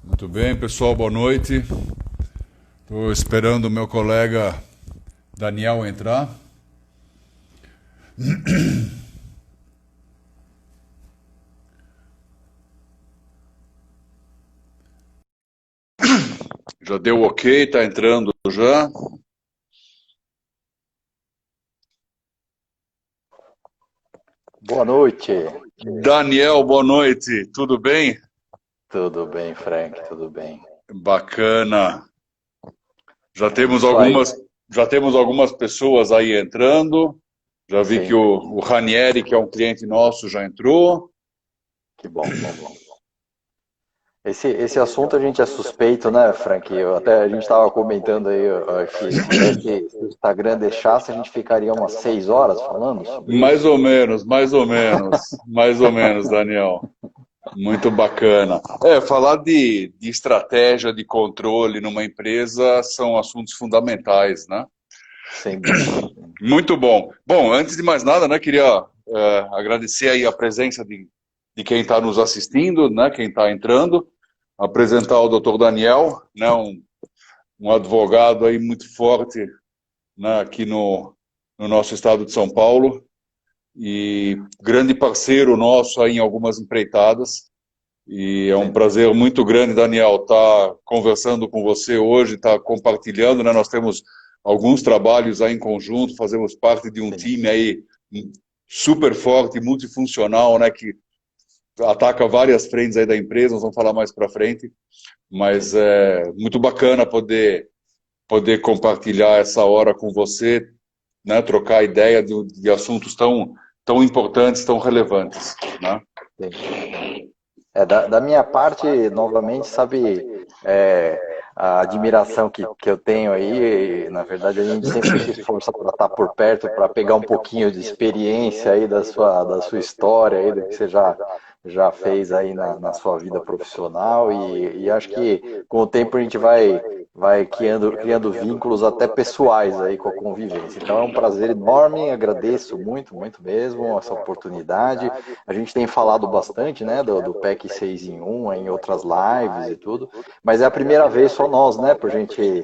Muito bem, pessoal, boa noite. Estou esperando o meu colega Daniel entrar. Já deu ok, está entrando já. Boa noite. Daniel, boa noite, tudo bem? Tudo bem, Frank? Tudo bem. Bacana. Já É temos isso aí. algumas, já temos algumas pessoas aí entrando. Já vi que Sim, o Ranieri, que é um cliente nosso, já entrou. que bom, que bom. Esse assunto a gente é suspeito, né, Frank? A gente estava comentando aí ó, que se o Instagram deixasse, a gente ficaria umas 6 horas falando sobre Mais isso. ou menos, mais ou menos, mais ou menos, Daniel. Muito bacana. Falar de estratégia de controle numa empresa são assuntos fundamentais, né? Sem dúvida. Muito bom. Bom, antes de mais nada, né, queria agradecer aí a presença de quem está nos assistindo, né, quem está entrando, apresentar o Dr. Daniel, né, um advogado aí muito forte, né, aqui no nosso estado de São Paulo e grande parceiro nosso aí em algumas empreitadas. E é um Sem dúvida. prazer muito grande, Daniel, estar conversando com você hoje, estar compartilhando, né? Nós temos alguns trabalhos aí em conjunto, fazemos parte de um Sim. time aí super forte, multifuncional, né? Que ataca várias frentes aí da empresa, nós vamos falar mais para frente, mas Sim. é muito bacana poder compartilhar essa hora com você, né? Trocar ideia de assuntos tão importantes, tão relevantes, né? Sim. Da minha parte, novamente, sabe, é, a admiração que eu tenho aí, na verdade, a gente sempre se esforça para estar por perto, para pegar um pouquinho de experiência aí da sua história, aí, do que você já fez aí na sua vida profissional, e acho que com o tempo a gente vai criando vínculos até pessoais aí com a convivência. Então é um prazer enorme, agradeço muito, muito mesmo essa oportunidade. A gente tem falado bastante, né, do PEC 6 em 1, em outras lives e tudo, mas é a primeira vez só nós, né, para a gente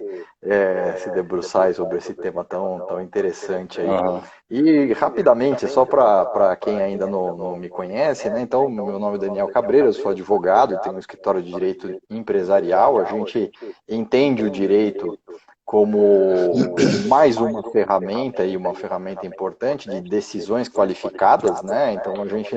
se debruçar sobre esse tema tão interessante aí. Aham. E rapidamente, só para quem ainda não me conhece, né? Então, meu nome é Daniel Cabreira, eu sou advogado, tenho um escritório de direito empresarial. A gente entende o direito como mais uma ferramenta e uma ferramenta importante de decisões qualificadas, né? Então a gente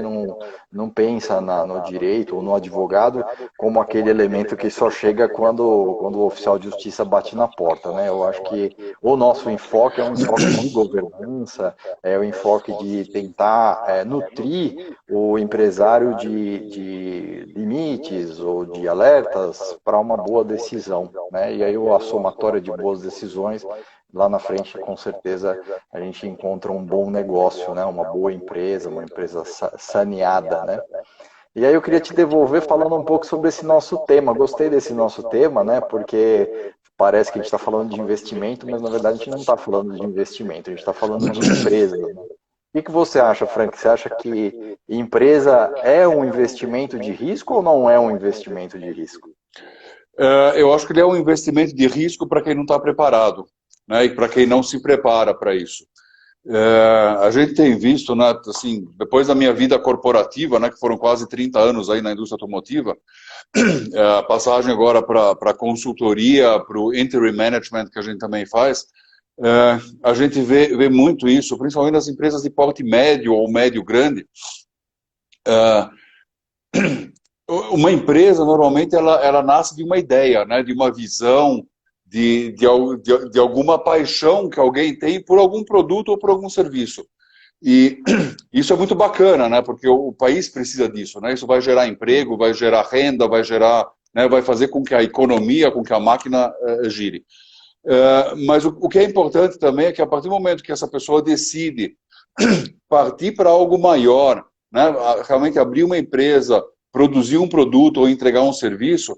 não pensa no direito ou no advogado como aquele elemento que só chega quando o oficial de justiça bate na porta, né? Eu acho que o nosso enfoque é um enfoque de governança, é o enfoque de tentar nutrir o empresário de limites ou de alertas para uma boa decisão, né? E aí a somatória de boas decisões lá na frente, com certeza a gente encontra um bom negócio, né? Uma boa empresa, uma empresa saneada, né? E aí eu queria te devolver falando um pouco sobre esse nosso tema. Gostei desse nosso tema, né? Porque parece que a gente está falando de investimento, mas na verdade a gente não está falando de investimento, a gente está falando de empresa, né? O que você acha, Frank? Você acha que empresa é um investimento de risco ou não é um investimento de risco? Eu acho que ele é um investimento de risco para quem não está preparado, né, e para quem não se prepara para isso. A gente tem visto, né, assim, depois da minha vida corporativa, né, que foram quase 30 anos aí na indústria automotiva, a passagem agora para consultoria, para o interim management que a gente também faz, a gente vê muito isso, principalmente nas empresas de porte médio ou médio grande. É, uma empresa, normalmente, ela nasce de uma ideia, né, de uma visão, de alguma paixão que alguém tem por algum produto ou por algum serviço. E isso é muito bacana, né, porque o país precisa disso, né, isso vai gerar emprego, vai gerar renda, vai gerar, né, vai fazer com que a economia, com que a máquina gire. Mas o que é importante também é que a partir do momento que essa pessoa decide partir para algo maior, né, realmente abrir uma empresa, produzir um produto ou entregar um serviço,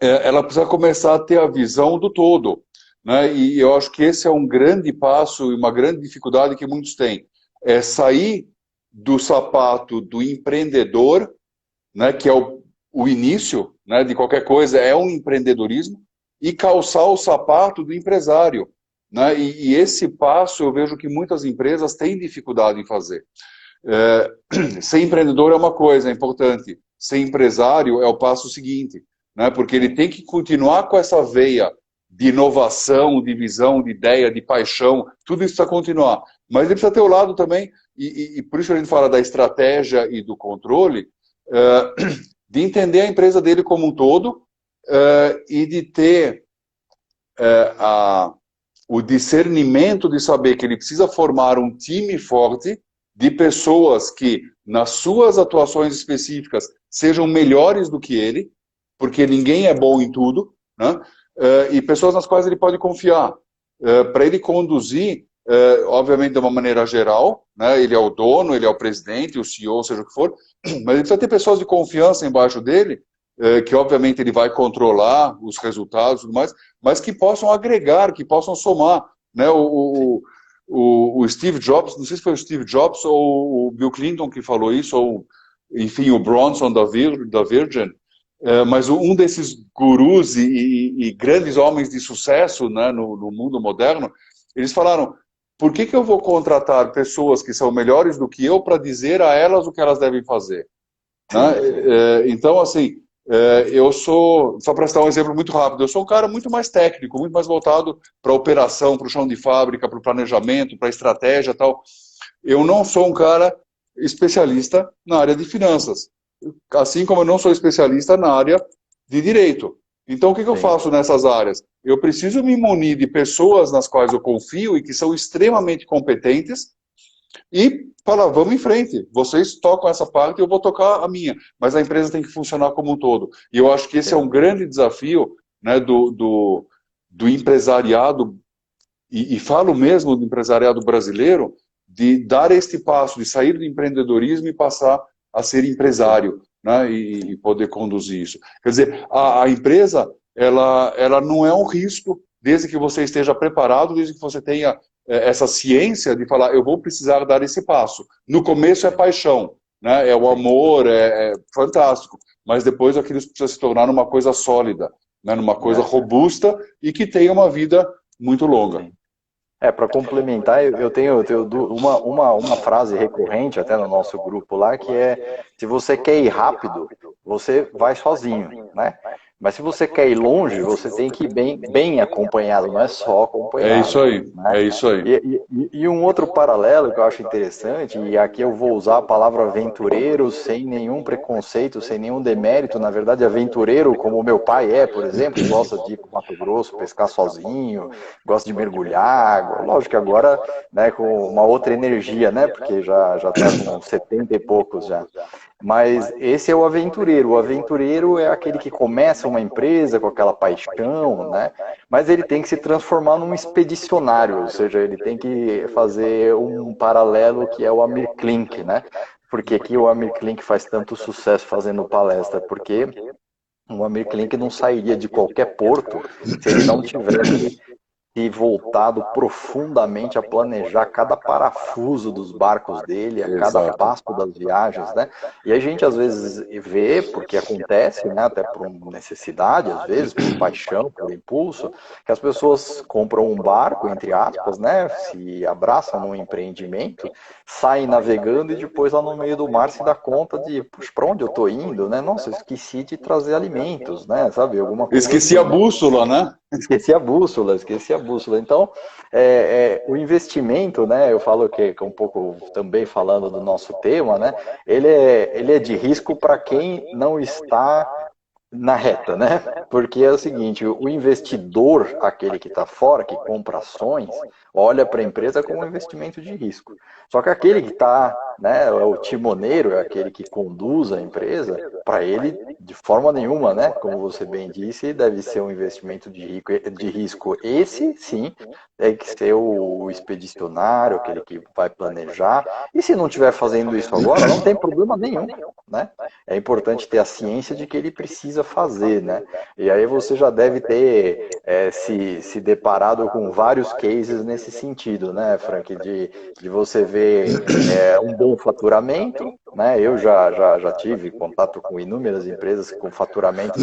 ela precisa começar a ter a visão do todo, né? E eu acho que esse é um grande passo e uma grande dificuldade que muitos têm. É sair do sapato do empreendedor, né, que é o início, né, de qualquer coisa, é um empreendedorismo, e calçar o sapato do empresário, né? E esse passo eu vejo que muitas empresas têm dificuldade em fazer. Ser empreendedor é uma coisa, é importante. Ser empresário é o passo seguinte, né? Porque ele tem que continuar com essa veia de inovação, de visão, de ideia, de paixão, tudo isso precisa continuar. Mas ele precisa ter o lado também, e por isso que a gente fala da estratégia e do controle, de entender a empresa dele como um todo, e de ter o discernimento de saber que ele precisa formar um time forte de pessoas que, nas suas atuações específicas, sejam melhores do que ele, porque ninguém é bom em tudo, né? E pessoas nas quais ele pode confiar, para ele conduzir, obviamente de uma maneira geral, né? Ele é o dono, ele é o presidente, o CEO, seja o que for, mas ele precisa ter pessoas de confiança embaixo dele, que obviamente ele vai controlar os resultados e tudo mais, mas que possam agregar, que possam somar, né? O Steve Jobs, não sei se foi o Steve Jobs ou o Bill Clinton que falou isso, ou enfim, o Bronson da Virgin, mas um desses gurus e grandes homens de sucesso, né, no mundo moderno, eles falaram: por que eu vou contratar pessoas que são melhores do que eu para dizer a elas o que elas devem fazer? Né? Então, assim, eu sou, só para citar um exemplo muito rápido, eu sou um cara muito mais técnico, muito mais voltado para a operação, para o chão de fábrica, para o planejamento, para a estratégia e tal. Eu não sou um cara especialista na área de finanças, assim como eu não sou especialista na área de direito. Então, o que eu faço nessas áreas? Eu preciso me munir de pessoas nas quais eu confio e que são extremamente competentes e falar: vamos em frente, vocês tocam essa parte e eu vou tocar a minha, mas a empresa tem que funcionar como um todo. E eu acho que esse é um grande desafio, né, do empresariado, e falo mesmo do empresariado brasileiro, de dar este passo, de sair do empreendedorismo e passar a ser empresário, né, e poder conduzir isso. Quer dizer, a empresa, ela não é um risco, desde que você esteja preparado, desde que você tenha essa ciência de falar: eu vou precisar dar esse passo. No começo é paixão, né? É o amor, é fantástico, mas depois aquilo precisa se tornar uma coisa sólida, né? Numa coisa robusta e que tenha uma vida muito longa. Para complementar, eu tenho uma frase recorrente até no nosso grupo lá, que é: se você quer ir rápido, você vai sozinho, né? Mas se você quer ir longe, você tem que ir bem acompanhado, não é só acompanhado. É isso aí, né? É isso aí. E um outro paralelo que eu acho interessante, e aqui eu vou usar a palavra aventureiro sem nenhum preconceito, sem nenhum demérito, na verdade aventureiro, como o meu pai é, por exemplo, gosta de ir para o Mato Grosso, pescar sozinho, gosta de mergulhar, lógico que agora, né, com uma outra energia, né, porque já está com 70 e poucos já. Mas esse é o aventureiro. O aventureiro é aquele que começa uma empresa com aquela paixão, né? Mas ele tem que se transformar num expedicionário, ou seja, ele tem que fazer um paralelo que é o Amir Klink, né? Porque que o Amir Klink faz tanto sucesso fazendo palestra? Porque o Amir Klink não sairia de qualquer porto se ele não tivesse e voltado profundamente a planejar cada parafuso dos barcos dele, a cada passo das viagens, né? E a gente às vezes vê, porque acontece, né, até por necessidade, às vezes, por paixão, por impulso, que as pessoas compram um barco, entre aspas, né, se abraçam num empreendimento, saem navegando e depois lá no meio do mar se dá conta de: puxa, para onde eu tô indo, né? Nossa, eu esqueci de trazer alimentos, né? Sabe, alguma coisa esqueci assim, a bússola, né? Esqueci a bússola. Então, o investimento, né, eu falo que um pouco também falando do nosso tema, né, ele é de risco para quem não está na reta, né? Porque é o seguinte: o investidor, aquele que está fora, que compra ações, olha para a empresa como um investimento de risco. Só que aquele que está né, é o timoneiro, é aquele que conduz a empresa, para ele, de forma nenhuma, né, como você bem disse, deve ser um investimento de risco. Esse, sim, tem que ser o expedicionário, aquele que vai planejar. E se não estiver fazendo isso agora, não tem problema nenhum, né? É importante ter a ciência de que ele precisa fazer, né? E aí você já deve ter se deparado com vários cases nesse sentido, né, Frank? De você ver um bom faturamento, né? Eu já tive contato com inúmeras empresas com faturamentos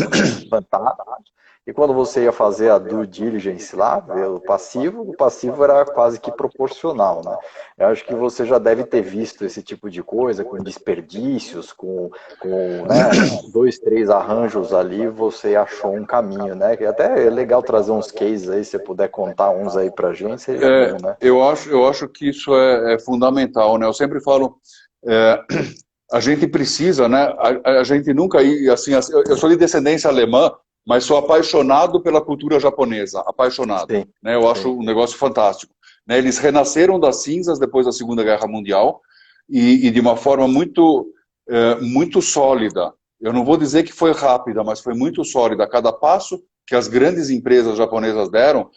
fantásticos. E quando você ia fazer a due diligence lá, ver o passivo era quase que proporcional, né? Eu acho que você já deve ter visto esse tipo de coisa, com desperdícios, com né, 2, 3 arranjos ali, você achou um caminho, né? Que até é legal trazer uns cases aí, se você puder contar uns aí pra gente, seria bom, né? Eu acho que isso é fundamental, né? Eu sempre falo, a gente precisa, né? A gente nunca, assim, eu sou de descendência alemã, mas sou apaixonado pela cultura japonesa, apaixonado, Sim, né? Eu acho um negócio fantástico, né? Eles renasceram das cinzas depois da Segunda Guerra Mundial e de uma forma muito sólida. Eu não vou dizer que foi rápida, mas foi muito sólida. Cada passo que as grandes empresas japonesas deram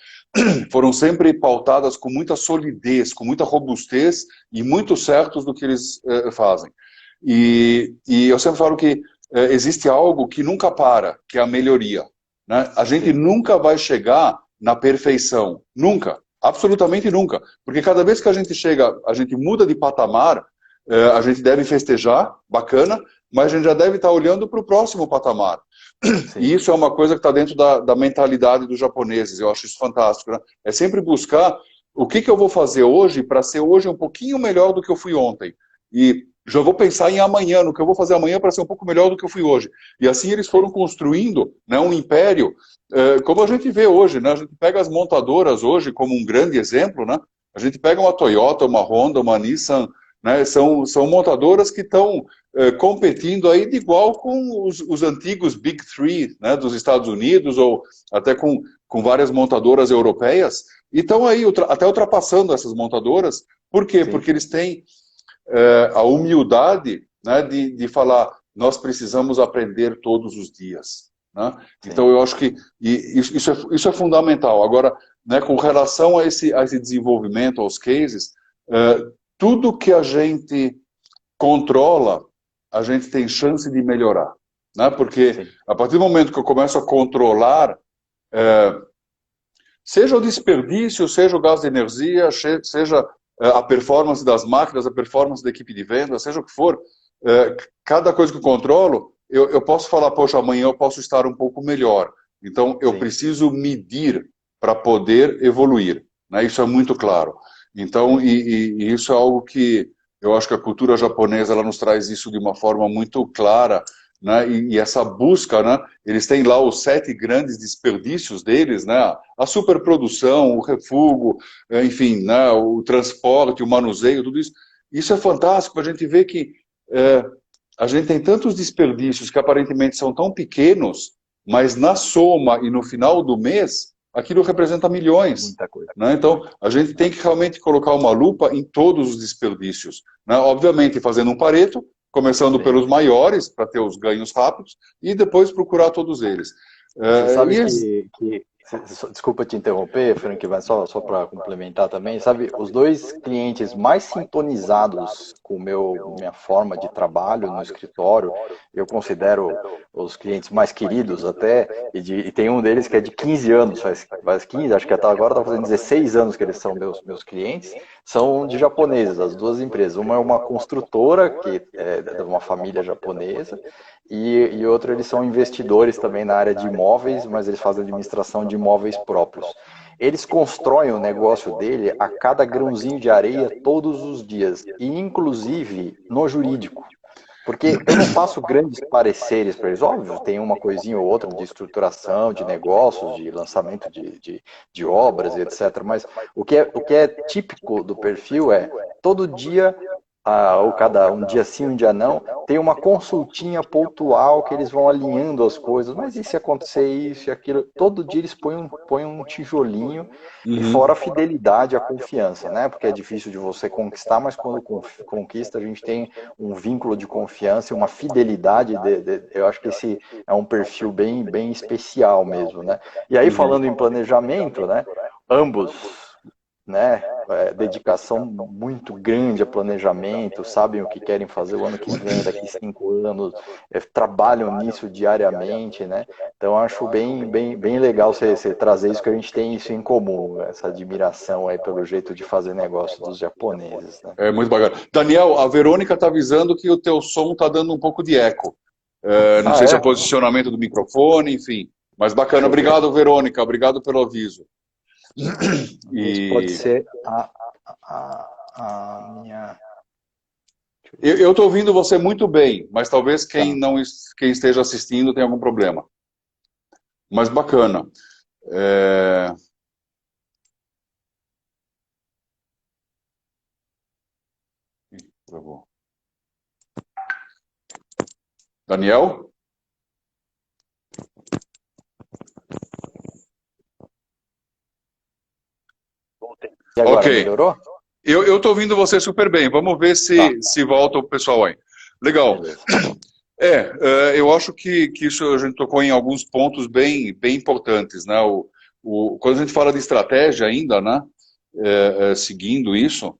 foram sempre pautadas com muita solidez, com muita robustez e muito certos do que eles fazem. E eu sempre falo que existe algo que nunca para, que é a melhoria, né? A gente nunca vai chegar na perfeição, nunca, absolutamente nunca, porque cada vez que a gente chega, a gente muda de patamar, a gente deve festejar, bacana, mas a gente já deve estar olhando para o próximo patamar. sim. E isso é uma coisa que está dentro da mentalidade dos japoneses, eu acho isso fantástico, né? É sempre buscar o que eu vou fazer hoje para ser hoje um pouquinho melhor do que eu fui ontem. E já vou pensar em amanhã, no que eu vou fazer amanhã para ser um pouco melhor do que eu fui hoje. E assim eles foram construindo, né, um império, como a gente vê hoje, né? A gente pega as montadoras hoje como um grande exemplo, né? A gente pega uma Toyota, uma Honda, uma Nissan, né? São montadoras que estão competindo aí de igual com os antigos Big Three, né, dos Estados Unidos, ou até com várias montadoras europeias, e estão aí até ultrapassando essas montadoras. Por quê? Sim. Porque eles têm a humildade, né, de falar, nós precisamos aprender todos os dias. Né? Então eu acho que isso é fundamental. Agora, né, com relação a esse desenvolvimento, aos cases, tudo que a gente controla, a gente tem chance de melhorar. Né? Porque sim, a partir do momento que eu começo a controlar, seja o desperdício, seja o gasto de energia, seja a performance das máquinas, a performance da equipe de venda, seja o que for, cada coisa que eu controlo, eu posso falar, poxa, amanhã eu posso estar um pouco melhor. Então, eu sim, preciso medir para poder evoluir. Né? Isso é muito claro. Então, e isso é algo que eu acho que a cultura japonesa ela nos traz isso de uma forma muito clara, né? E essa busca, né? Eles têm lá os 7 grandes desperdícios deles, né? A superprodução, o refúgio, enfim, né? O transporte, o manuseio, tudo isso. Isso é fantástico, a gente vê que a gente tem tantos desperdícios que aparentemente são tão pequenos, mas na soma e no final do mês, aquilo representa milhões. Muita coisa. Né? Então, a gente tem que realmente colocar uma lupa em todos os desperdícios. Né? Obviamente, fazendo um Pareto, começando sim, pelos maiores, para ter os ganhos rápidos, e depois procurar todos eles. Você sabe desculpa te interromper, Frank, mas só para complementar também, sabe, os 2 clientes mais sintonizados com minha forma de trabalho no escritório, eu considero os clientes mais queridos até, e tem um deles que é de 15 anos, faz 15, acho que até agora está fazendo 16 anos que eles são meus clientes, são de japoneses, as 2 empresas. Uma é uma construtora, que é de uma família japonesa, e outra, eles são investidores também na área de imóveis, mas eles fazem administração de imóveis próprios. Eles constroem o negócio dele a cada grãozinho de areia todos os dias, e inclusive no jurídico. Porque eu não faço grandes pareceres para eles, óbvio, tem uma coisinha ou outra de estruturação, de negócios, de lançamento de obras, etc. Mas o que é típico do perfil é, todo dia ou cada um dia sim, um dia não, tem uma consultinha pontual que eles vão alinhando as coisas, mas e se acontecer isso e aquilo? Todo dia eles põem um tijolinho, e fora a Uhum, fidelidade, a confiança, né? Porque é difícil de você conquistar, mas quando conquista, a gente tem um vínculo de confiança e uma fidelidade, eu acho que esse é um perfil bem especial mesmo, né? E aí, uhum. falando em planejamento, né? Ambos, né? Dedicação muito grande a planejamento, sabem o que querem fazer o ano que vem, daqui 5 anos, trabalham nisso diariamente, né? Então acho bem legal você trazer isso, que a gente tem isso em comum, essa admiração aí pelo jeito de fazer negócio dos japoneses, né? É muito bacana. Daniel, a Verônica está avisando que o teu som está dando um pouco de eco. Não Ah, sei se é é? posicionamento do microfone, enfim. Mas bacana. Deixa eu ver. Obrigado, Verônica. Obrigado pelo aviso. Às vezes pode E ser a minha. eu estou ouvindo você muito bem, mas talvez quem Tá. não quem esteja assistindo tenha algum problema. Mas bacana. É... Travou. Daniel? E Ok. agora, melhorou? Eu estou ouvindo você super bem. Vamos ver Tá, se volta o pessoal aí. Legal. beleza. Eu acho que isso a gente tocou em alguns pontos bem importantes, né? Quando a gente fala de estratégia ainda, né? Seguindo isso,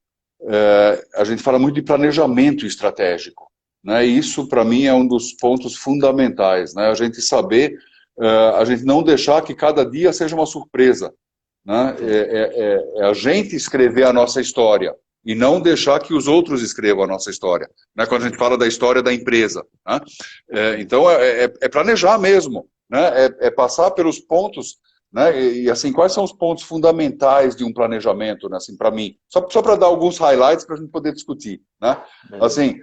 a gente fala muito de planejamento estratégico, né? E isso, para mim, é um dos pontos fundamentais, né? A gente saber, a gente não deixar que cada dia seja uma surpresa, né? Sim, É a gente escrever a nossa história e não deixar que os outros escrevam a nossa história, né? Quando a gente fala da história da empresa, né? sim. Então é planejar mesmo, né? É passar pelos pontos, né? E assim, quais são os pontos fundamentais de um planejamento, né? Assim, para mim, só para dar alguns highlights para a gente poder discutir, né? Beleza. Assim,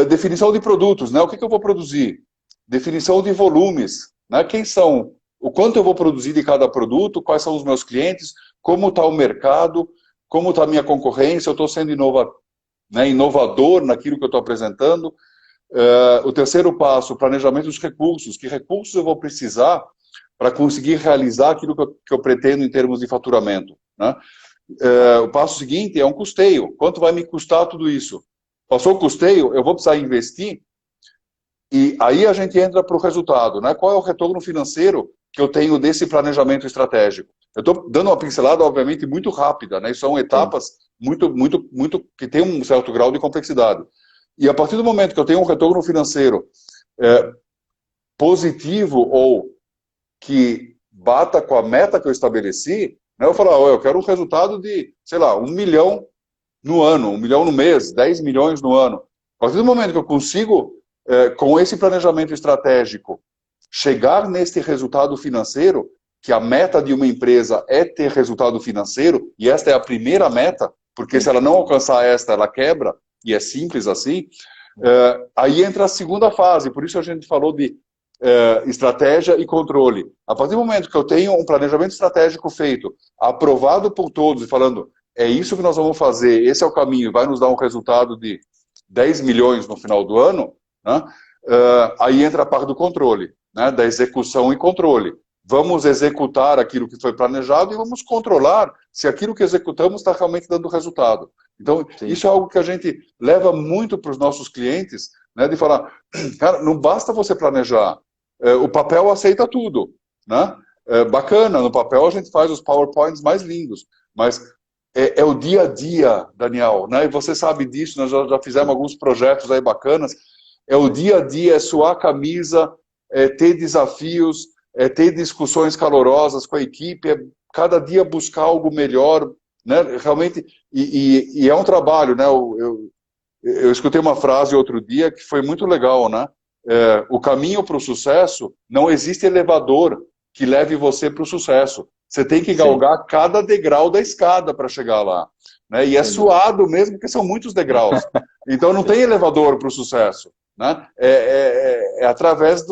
definição de produtos, né? O que eu vou produzir? Definição de volumes, né? Quem são? O quanto eu vou produzir de cada produto, quais são os meus clientes, como está o mercado, como está a minha concorrência, eu estou sendo inovador naquilo que eu estou apresentando. O terceiro passo, o planejamento dos recursos. Que recursos eu vou precisar para conseguir realizar aquilo que eu pretendo em termos de faturamento, né? O passo seguinte é um custeio. Quanto vai me custar tudo isso? Passou o custeio, eu vou precisar investir, e aí a gente entra para o resultado, né? Qual é o retorno financeiro que eu tenho desse planejamento estratégico? Eu estou dando uma pincelada, obviamente, muito rápida, né? São Sim, etapas muito que tem um certo grau de complexidade. E a partir do momento que eu tenho um retorno financeiro positivo ou que bata com a meta que eu estabeleci, né? Eu falo, eu quero um resultado de, sei lá, 1 milhão no ano, 1 milhão no mês, 10 milhões no ano. A partir do momento que eu consigo, com esse planejamento estratégico, chegar neste resultado financeiro, que a meta de uma empresa é ter resultado financeiro, e esta é a primeira meta, porque se sim. ela não alcançar esta, ela quebra, e é simples assim, aí entra a segunda fase, por isso a gente falou de estratégia e controle. A partir do momento que eu tenho um planejamento estratégico feito, aprovado por todos, e falando, é isso que nós vamos fazer, esse é o caminho, vai nos dar um resultado de 10 milhões no final do ano, né? Aí entra a parte do controle, né? Da execução e controle. Vamos executar aquilo que foi planejado e vamos controlar se aquilo que executamos está realmente dando resultado. Então, Sim. isso é algo que a gente leva muito para os nossos clientes, né? De falar, cara, não basta você planejar, o papel aceita tudo, né? Bacana, no papel a gente faz os PowerPoints mais lindos, mas é o dia a dia, Daniel, né? E você sabe disso, nós já fizemos alguns projetos aí bacanas. É o dia a dia, é suar a camisa, é ter desafios, é ter discussões calorosas com a equipe, é cada dia buscar algo melhor, né? Realmente, e é um trabalho, né? Eu escutei uma frase outro dia que foi muito legal, né? O caminho para o sucesso, não existe elevador que leve você para o sucesso. Você tem que Sim, galgar cada degrau da escada para chegar lá, né? E é sem dúvida. suado mesmo, porque são muitos degraus. Então não tem Sim, elevador para o sucesso, né? É através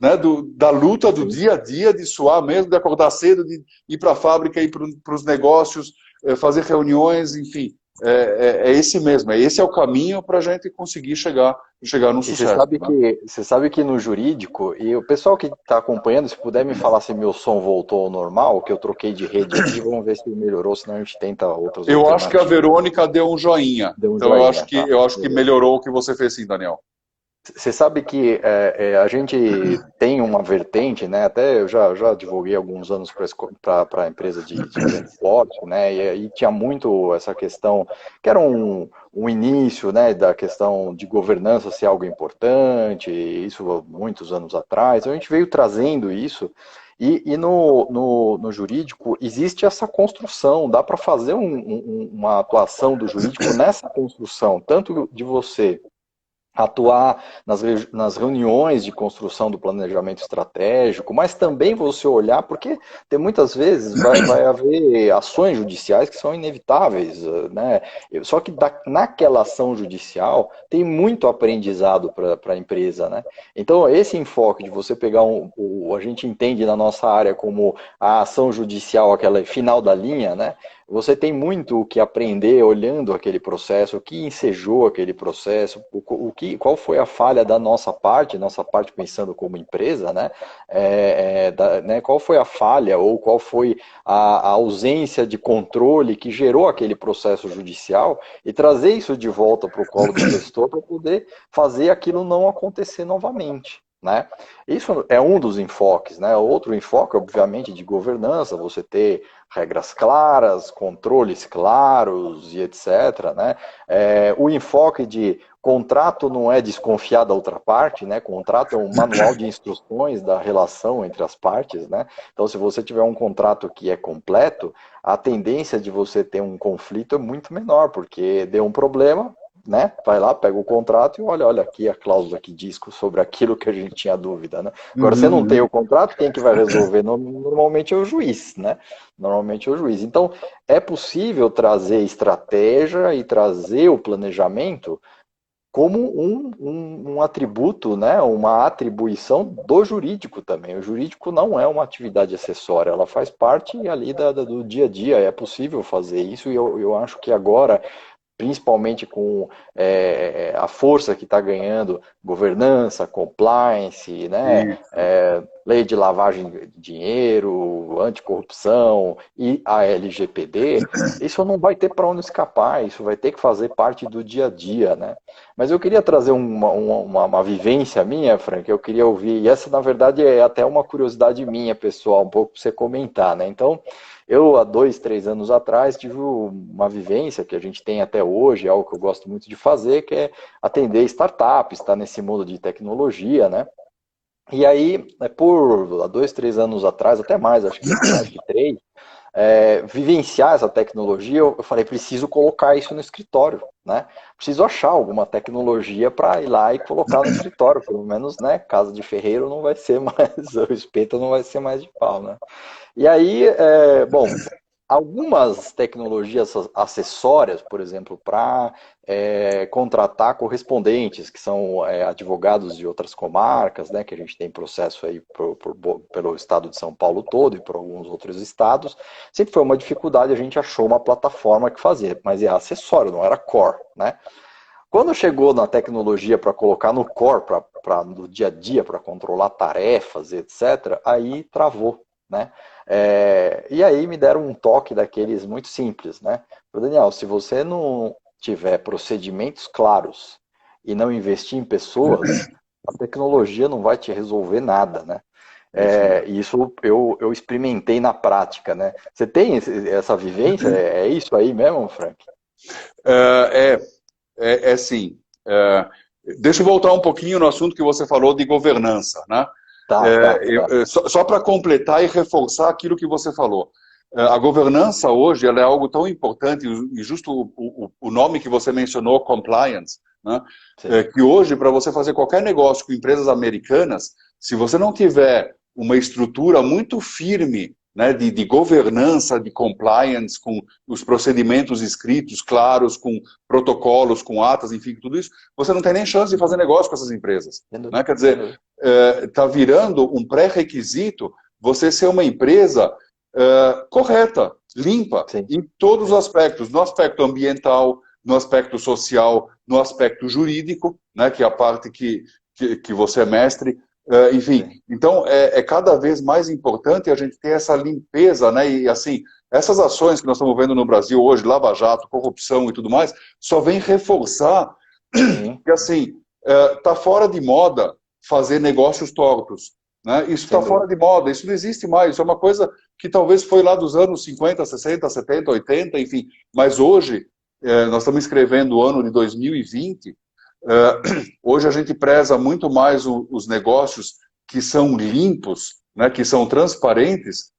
né, da luta do sim, dia a dia, de suar mesmo, de acordar cedo, de ir para a fábrica, ir para os negócios, fazer reuniões, enfim. é esse mesmo, esse é o caminho para a gente conseguir chegar no E sucesso. você sabe que no jurídico, e o pessoal que está acompanhando, se puder me falar se meu som voltou ao normal, que eu troquei de rede aqui, vamos ver se melhorou, senão a gente tenta outras Eu acho que a alternativas. Verônica deu um joinha. Deu um Então joinha, tá? eu acho que Beleza. melhorou o que você fez sim, Daniel. Você sabe que a gente tem uma vertente, né? Até eu já advoguei alguns anos para a empresa de transporte, né? E aí tinha muito essa questão, que era um início, né? Da questão de governança ser algo importante, isso há muitos anos atrás. A gente veio trazendo isso. E no jurídico existe essa construção, dá para fazer uma atuação do jurídico nessa construção, tanto de você atuar nas reuniões de construção do planejamento estratégico, mas também você olhar, porque tem muitas vezes vai haver ações judiciais que são inevitáveis, né? Só que naquela ação judicial tem muito aprendizado para a empresa, né? Então, esse enfoque de você pegar a gente entende na nossa área como a ação judicial, aquela final da linha, né? Você tem muito o que aprender olhando aquele processo, o que ensejou aquele processo, qual foi a falha da nossa parte pensando como empresa, né? Né? Qual foi a falha ou qual foi a ausência de controle que gerou aquele processo judicial e trazer isso de volta para o colo do gestor para poder fazer aquilo não acontecer novamente. Né? Isso é um dos enfoques, né? Outro enfoque, obviamente, de governança, você ter regras claras, controles claros e etc. Né? O enfoque de contrato não é desconfiar da outra parte, né? Contrato é um manual de instruções da relação entre as partes, né? Então, se você tiver um contrato que é completo, a tendência de você ter um conflito é muito menor, porque deu um problema, né? Vai lá, pega o contrato e olha aqui a cláusula que diz sobre aquilo que a gente tinha dúvida, né? Agora, você não tem o contrato, quem que vai resolver? Normalmente é o juiz, né? Normalmente é o juiz. Então, é possível trazer estratégia e trazer o planejamento como um atributo, né? Uma atribuição do jurídico também. O jurídico não é uma atividade acessória, ela faz parte ali do dia a dia. É possível fazer isso e eu acho que agora, principalmente com a força que está ganhando governança, compliance, né, lei de lavagem de dinheiro, anticorrupção e a LGPD, isso não vai ter para onde escapar, isso vai ter que fazer parte do dia a dia, né? Mas eu queria trazer uma vivência minha, Frank, eu queria ouvir, e essa na verdade é até uma curiosidade minha, pessoal, um pouco para você comentar, né? Então, eu, há 2, 3 anos atrás, tive uma vivência que a gente tem até hoje, algo que eu gosto muito de fazer, que é atender startups, estar nesse mundo de tecnologia, né? E aí, há 2, 3 anos atrás, até mais, acho que 3, vivenciar essa tecnologia, eu falei, preciso colocar isso no escritório, né? Preciso achar alguma tecnologia para ir lá e colocar no escritório, pelo menos, né? Casa de ferreiro não vai ser mais, o espeto não vai ser mais de pau, né? E aí, bom, algumas tecnologias acessórias, por exemplo, para contratar correspondentes, que são advogados de outras comarcas, né, que a gente tem processo aí pelo estado de São Paulo todo e por alguns outros estados, sempre foi uma dificuldade, a gente achou uma plataforma que fazia, mas é acessório, não era core, né? Quando chegou na tecnologia para colocar no core, no dia a dia, para controlar tarefas, etc., aí travou, né? E aí me deram um toque daqueles muito simples, né? Daniel, se você não tiver procedimentos claros e não investir em pessoas, a tecnologia não vai te resolver nada, né? Isso eu experimentei na prática, né? Você tem essa vivência? É isso aí mesmo, Frank? Sim. Deixa eu voltar um pouquinho no assunto que você falou de governança, né? Tá. Só para completar e reforçar aquilo que você falou. A governança hoje ela é algo tão importante, e justo o nome que você mencionou, compliance, né? Que hoje, para você fazer qualquer negócio com empresas americanas, se você não tiver uma estrutura muito firme, né, de governança, de compliance, com os procedimentos escritos, claros, com protocolos, com atas, enfim, tudo isso, você não tem nem chance de fazer negócio com essas empresas. Né? Quer dizer, está virando um pré-requisito você ser uma empresa correta, limpa, Sim. em todos os aspectos, no aspecto ambiental, no aspecto social, no aspecto jurídico, né, que é a parte que você é mestre, enfim. Sim. Então, é cada vez mais importante a gente ter essa limpeza, né, e assim, essas ações que nós estamos vendo no Brasil hoje, Lava Jato, corrupção e tudo mais, só vem reforçar Sim. que, assim, está fora de moda fazer negócios tortos. Né? Isso está fora de moda, isso não existe mais. Isso é uma coisa que talvez foi lá dos anos 50, 60, 70, 80, enfim. Mas hoje, nós estamos escrevendo o ano de 2020, hoje a gente preza muito mais os negócios que são limpos, né, que são transparentes,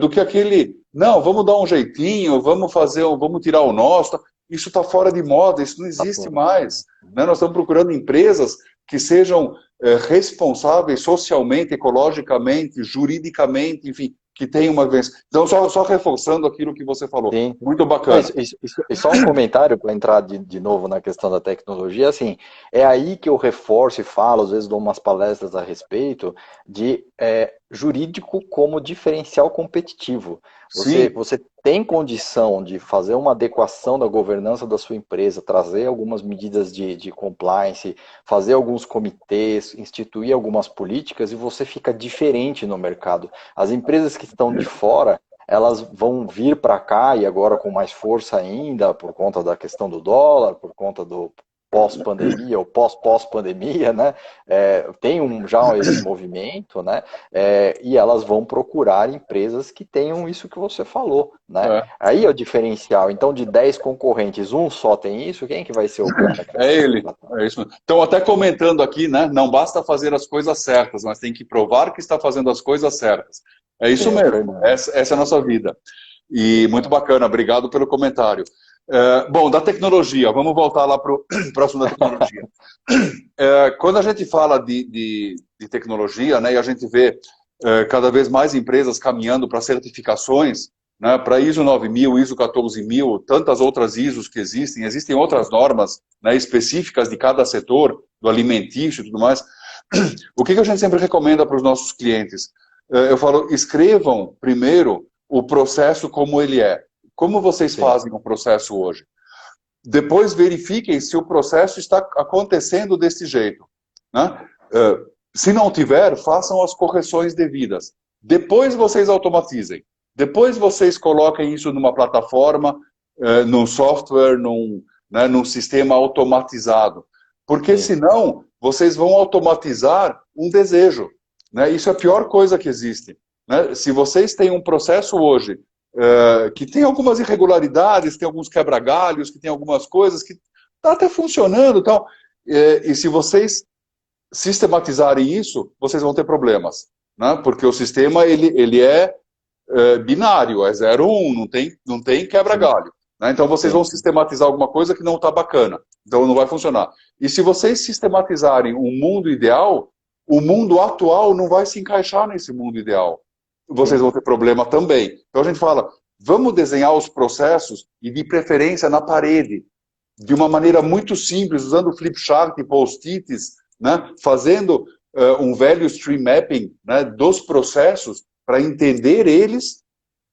do que aquele, não, vamos dar um jeitinho, vamos fazer, vamos tirar o nosso. Isso está fora de moda, isso não existe mais. Né? Nós estamos procurando empresas que sejam responsáveis socialmente, ecologicamente, juridicamente, enfim, que tenham uma vivência. Então, só reforçando aquilo que você falou. Sim. Muito bacana. E só um comentário para entrar de novo na questão da tecnologia, assim, é aí que eu reforço e falo, às vezes dou umas palestras a respeito de jurídico como diferencial competitivo. Você tem condição de fazer uma adequação da governança da sua empresa, trazer algumas medidas de compliance, fazer alguns comitês, instituir algumas políticas e você fica diferente no mercado. As empresas que estão de fora, elas vão vir para cá e agora com mais força ainda por conta da questão do dólar, por conta do pós-pandemia ou pós-pandemia, né? Tem já esse movimento, né? E elas vão procurar empresas que tenham isso que você falou, né? Aí é o diferencial. Então, de 10 concorrentes, um só tem isso, quem que vai ser o cara? É ele, é isso. Então, até comentando aqui, né? Não basta fazer as coisas certas, mas tem que provar que está fazendo as coisas certas. É isso mesmo, essa é a nossa vida. E muito bacana, obrigado pelo comentário. Bom, da tecnologia, vamos voltar lá para o próximo da tecnologia. Quando a gente fala de tecnologia, né, e a gente vê cada vez mais empresas caminhando para certificações, né, para ISO 9000, ISO 14000, tantas outras ISOs que existem outras normas, né, específicas de cada setor, do alimentício e tudo mais. O que a gente sempre recomenda para os nossos clientes? Eu falo, escrevam primeiro o processo como ele é. Como vocês fazem o processo hoje? Depois verifiquem se o processo está acontecendo desse jeito. Né? Se não tiver, façam as correções devidas. Depois vocês automatizem. Depois vocês coloquem isso numa plataforma, num software, num sistema automatizado. Porque senão, vocês vão automatizar um desejo. Né? Isso é a pior coisa que existe. Né? Se vocês têm um processo hoje que tem algumas irregularidades, tem alguns quebra-galhos, que tem algumas coisas que está até funcionando. Então, e se vocês sistematizarem isso, vocês vão ter problemas. Né? Porque o sistema ele é binário, é 0, 1, não tem quebra-galho. Né? Então, vocês vão sistematizar alguma coisa que não está bacana. Então, não vai funcionar. E se vocês sistematizarem um mundo ideal, o mundo atual não vai se encaixar nesse mundo ideal. Vocês vão ter problema também. Então a gente fala, vamos desenhar os processos e de preferência na parede, de uma maneira muito simples, usando flipchart e post-its, né? Fazendo um value stream mapping, né, dos processos para entender eles,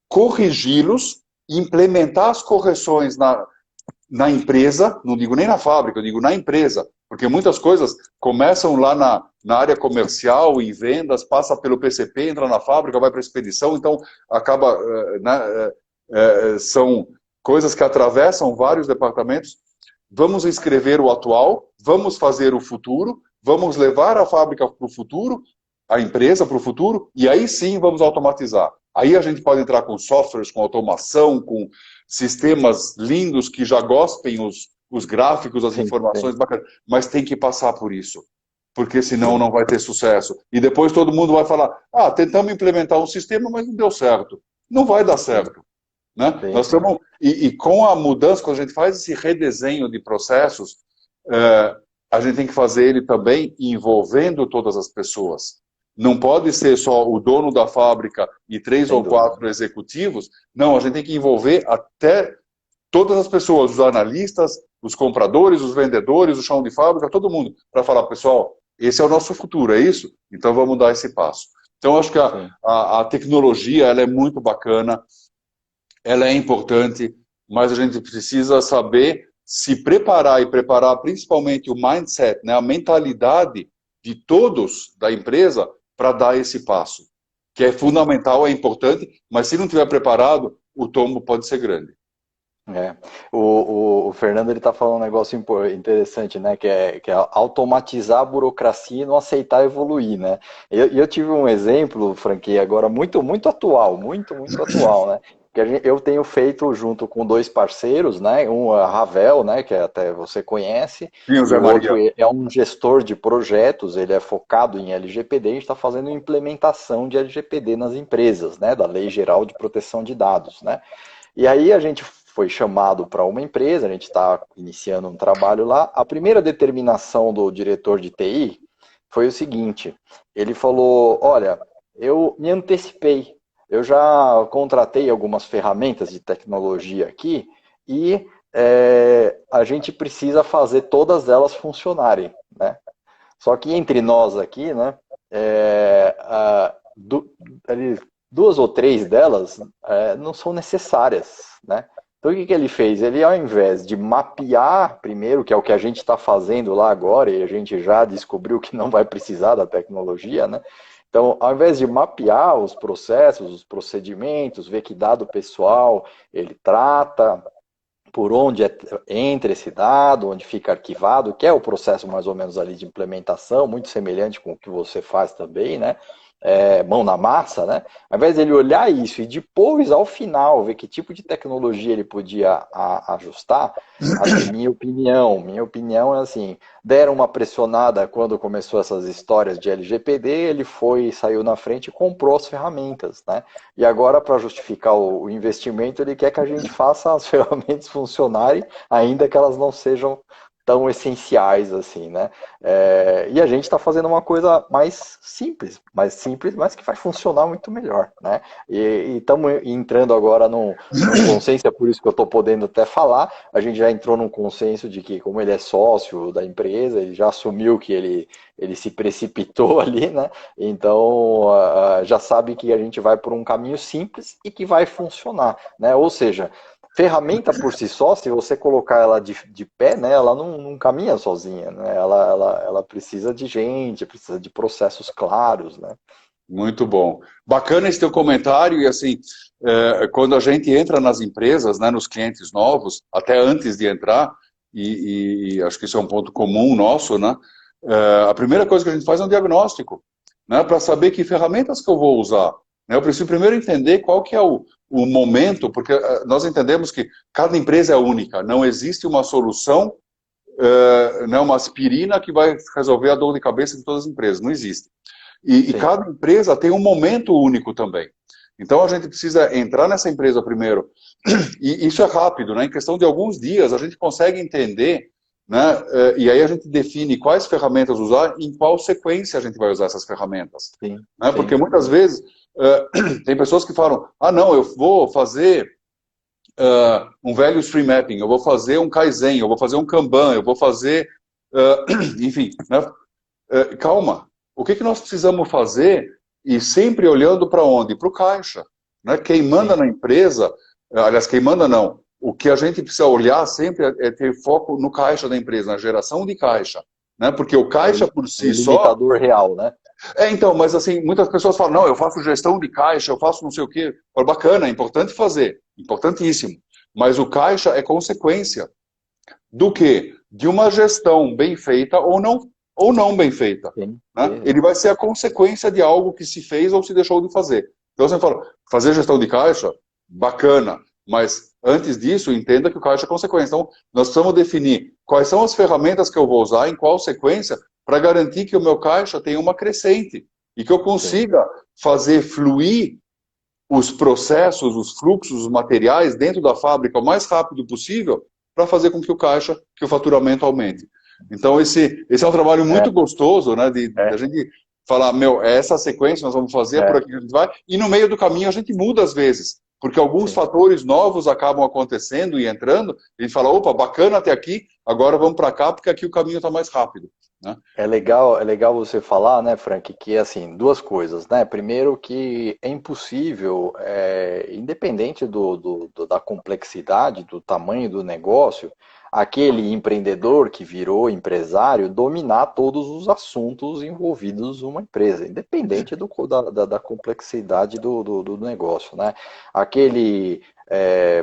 corrigi-los, implementar as correções na empresa, não digo nem na fábrica, eu digo na empresa, porque muitas coisas começam lá na área comercial, em vendas, passa pelo PCP, entra na fábrica, vai para a expedição, então acaba, são coisas que atravessam vários departamentos. Vamos escrever o atual, vamos fazer o futuro, vamos levar a fábrica para o futuro, a empresa para o futuro, e aí sim vamos automatizar. Aí a gente pode entrar com softwares, com automação, com sistemas lindos que já gospem os gráficos, as informações bacanas, mas tem que passar por isso, porque senão não vai ter sucesso. E depois todo mundo vai falar, tentamos implementar um sistema, mas não deu certo. Não vai dar certo. Né? Nós estamos, e com a mudança, quando a gente faz esse redesenho de processos, a gente tem que fazer ele também envolvendo todas as pessoas. Não pode ser só o dono da fábrica e 3 ou 4 executivos. Não, a gente tem que envolver até todas as pessoas, os analistas, os compradores, os vendedores, o chão de fábrica, todo mundo, para falar, pessoal, esse é o nosso futuro, é isso? Então vamos dar esse passo. Então acho que a tecnologia ela é muito bacana. ela é importante, mas a gente precisa saber se preparar e preparar principalmente o mindset, né, a mentalidade de todos da empresa para dar esse passo, que é fundamental, é importante, mas se não estiver preparado, o tombo pode ser grande. É. O Fernando ele está falando um negócio interessante, né? Que é automatizar a burocracia e não aceitar evoluir, né? Eu tive um exemplo, Franqui, agora muito atual, muito atual, né? Eu tenho feito junto com dois parceiros, né? Um é a Ravel, né? Que até você conhece, Sim, e José o outro Maria. é um gestor de projetos. Ele é focado em LGPD. A gente está fazendo implementação de LGPD nas empresas, né? Da Lei Geral de Proteção de Dados, né? E aí a gente foi chamado para uma empresa, a gente está iniciando um trabalho lá. A primeira determinação do diretor de TI foi o seguinte: ele falou, olha, eu me antecipei, eu já contratei algumas ferramentas de tecnologia aqui e a gente precisa fazer todas elas funcionarem, né? Só que entre nós aqui, né, é, a, du, ali, duas ou três delas não são necessárias, né? Então o que que ele fez? Ele, ao invés de mapear primeiro, que é o que a gente está fazendo lá agora, e a gente já descobriu que não vai precisar da tecnologia, né? Então, ao invés de mapear os processos, os procedimentos, ver que dado pessoal ele trata, por onde entra esse dado, onde fica arquivado, que é o processo mais ou menos ali de implementação, muito semelhante com o que você faz também, né? Mão na massa, né? Ao invés dele olhar isso e depois, ao final, ver que tipo de tecnologia ele podia ajustar, assim, minha opinião é assim, deram uma pressionada quando começou essas histórias de LGPD, ele foi, saiu na frente e comprou as ferramentas, né? E agora, para justificar o investimento, ele quer que a gente faça as ferramentas funcionarem, ainda que elas não sejam tão essenciais assim, né? E a gente está fazendo uma coisa mais simples, mas que vai funcionar muito melhor, né? E estamos entrando agora num consenso, é por isso que eu estou podendo até falar. A gente já entrou num consenso de que, como ele é sócio da empresa, ele já assumiu que ele se precipitou ali, né? Então já sabe que a gente vai por um caminho simples e que vai funcionar, né? Ou seja, ferramenta por si só, se você colocar ela de pé, né, ela não caminha sozinha, né? Ela precisa de gente, precisa de processos claros, né? Muito bom. Bacana esse teu comentário e assim, quando a gente entra nas empresas, né, nos clientes novos, até antes de entrar, e acho que isso é um ponto comum nosso, né, a primeira coisa que a gente faz é um diagnóstico, né, para saber que ferramentas que eu vou usar. Né, eu preciso primeiro entender qual que é o momento, porque nós entendemos que cada empresa é única, não existe uma solução, né, uma aspirina que vai resolver a dor de cabeça de todas as empresas, não existe. E cada empresa tem um momento único também. Então a gente precisa entrar nessa empresa primeiro. E isso é rápido, né? Em questão de alguns dias a gente consegue entender, né? E aí a gente define quais ferramentas usar e em qual sequência a gente vai usar essas ferramentas. Sim, Né? sim. Porque muitas vezes tem pessoas que falam, ah não, eu vou fazer um value stream mapping, eu vou fazer um Kaizen, eu vou fazer um Kanban, eu vou fazer, enfim, né? Calma. O que nós precisamos fazer e sempre olhando para onde? Para o caixa. Né? Quem manda na empresa, aliás, quem manda não, o que a gente precisa olhar sempre é ter foco no caixa da empresa, na geração de caixa. Né? Porque o caixa por si só... limitador real, né? Então, mas assim, muitas pessoas falam, não, eu faço gestão de caixa, eu faço não sei o quê. Bacana, é importante fazer, importantíssimo. Mas o caixa é consequência do quê? De uma gestão bem feita ou não bem feita. Sim, né? Ele vai ser a consequência de algo que se fez ou se deixou de fazer. Então você fala, fazer gestão de caixa, bacana, mas antes disso, entenda que o caixa é consequência. Então, nós precisamos definir quais são as ferramentas que eu vou usar, em qual sequência, para garantir que o meu caixa tenha uma crescente e que eu consiga fazer fluir os processos, os fluxos, os materiais dentro da fábrica o mais rápido possível para fazer com que o caixa, que o faturamento aumente. Então, esse é um trabalho muito gostoso, né? De a gente falar, essa sequência nós vamos fazer, por aqui a gente vai, e no meio do caminho a gente muda às vezes, porque alguns fatores novos acabam acontecendo e entrando, e a gente fala, opa, bacana até aqui, agora vamos para cá, porque aqui o caminho está mais rápido. né? É legal você falar, né, Frank, que assim, duas coisas, né? Primeiro que é impossível, independente da complexidade, do tamanho do negócio, aquele empreendedor que virou empresário dominar todos os assuntos envolvidos numa empresa, independente da complexidade do negócio, né? Aquele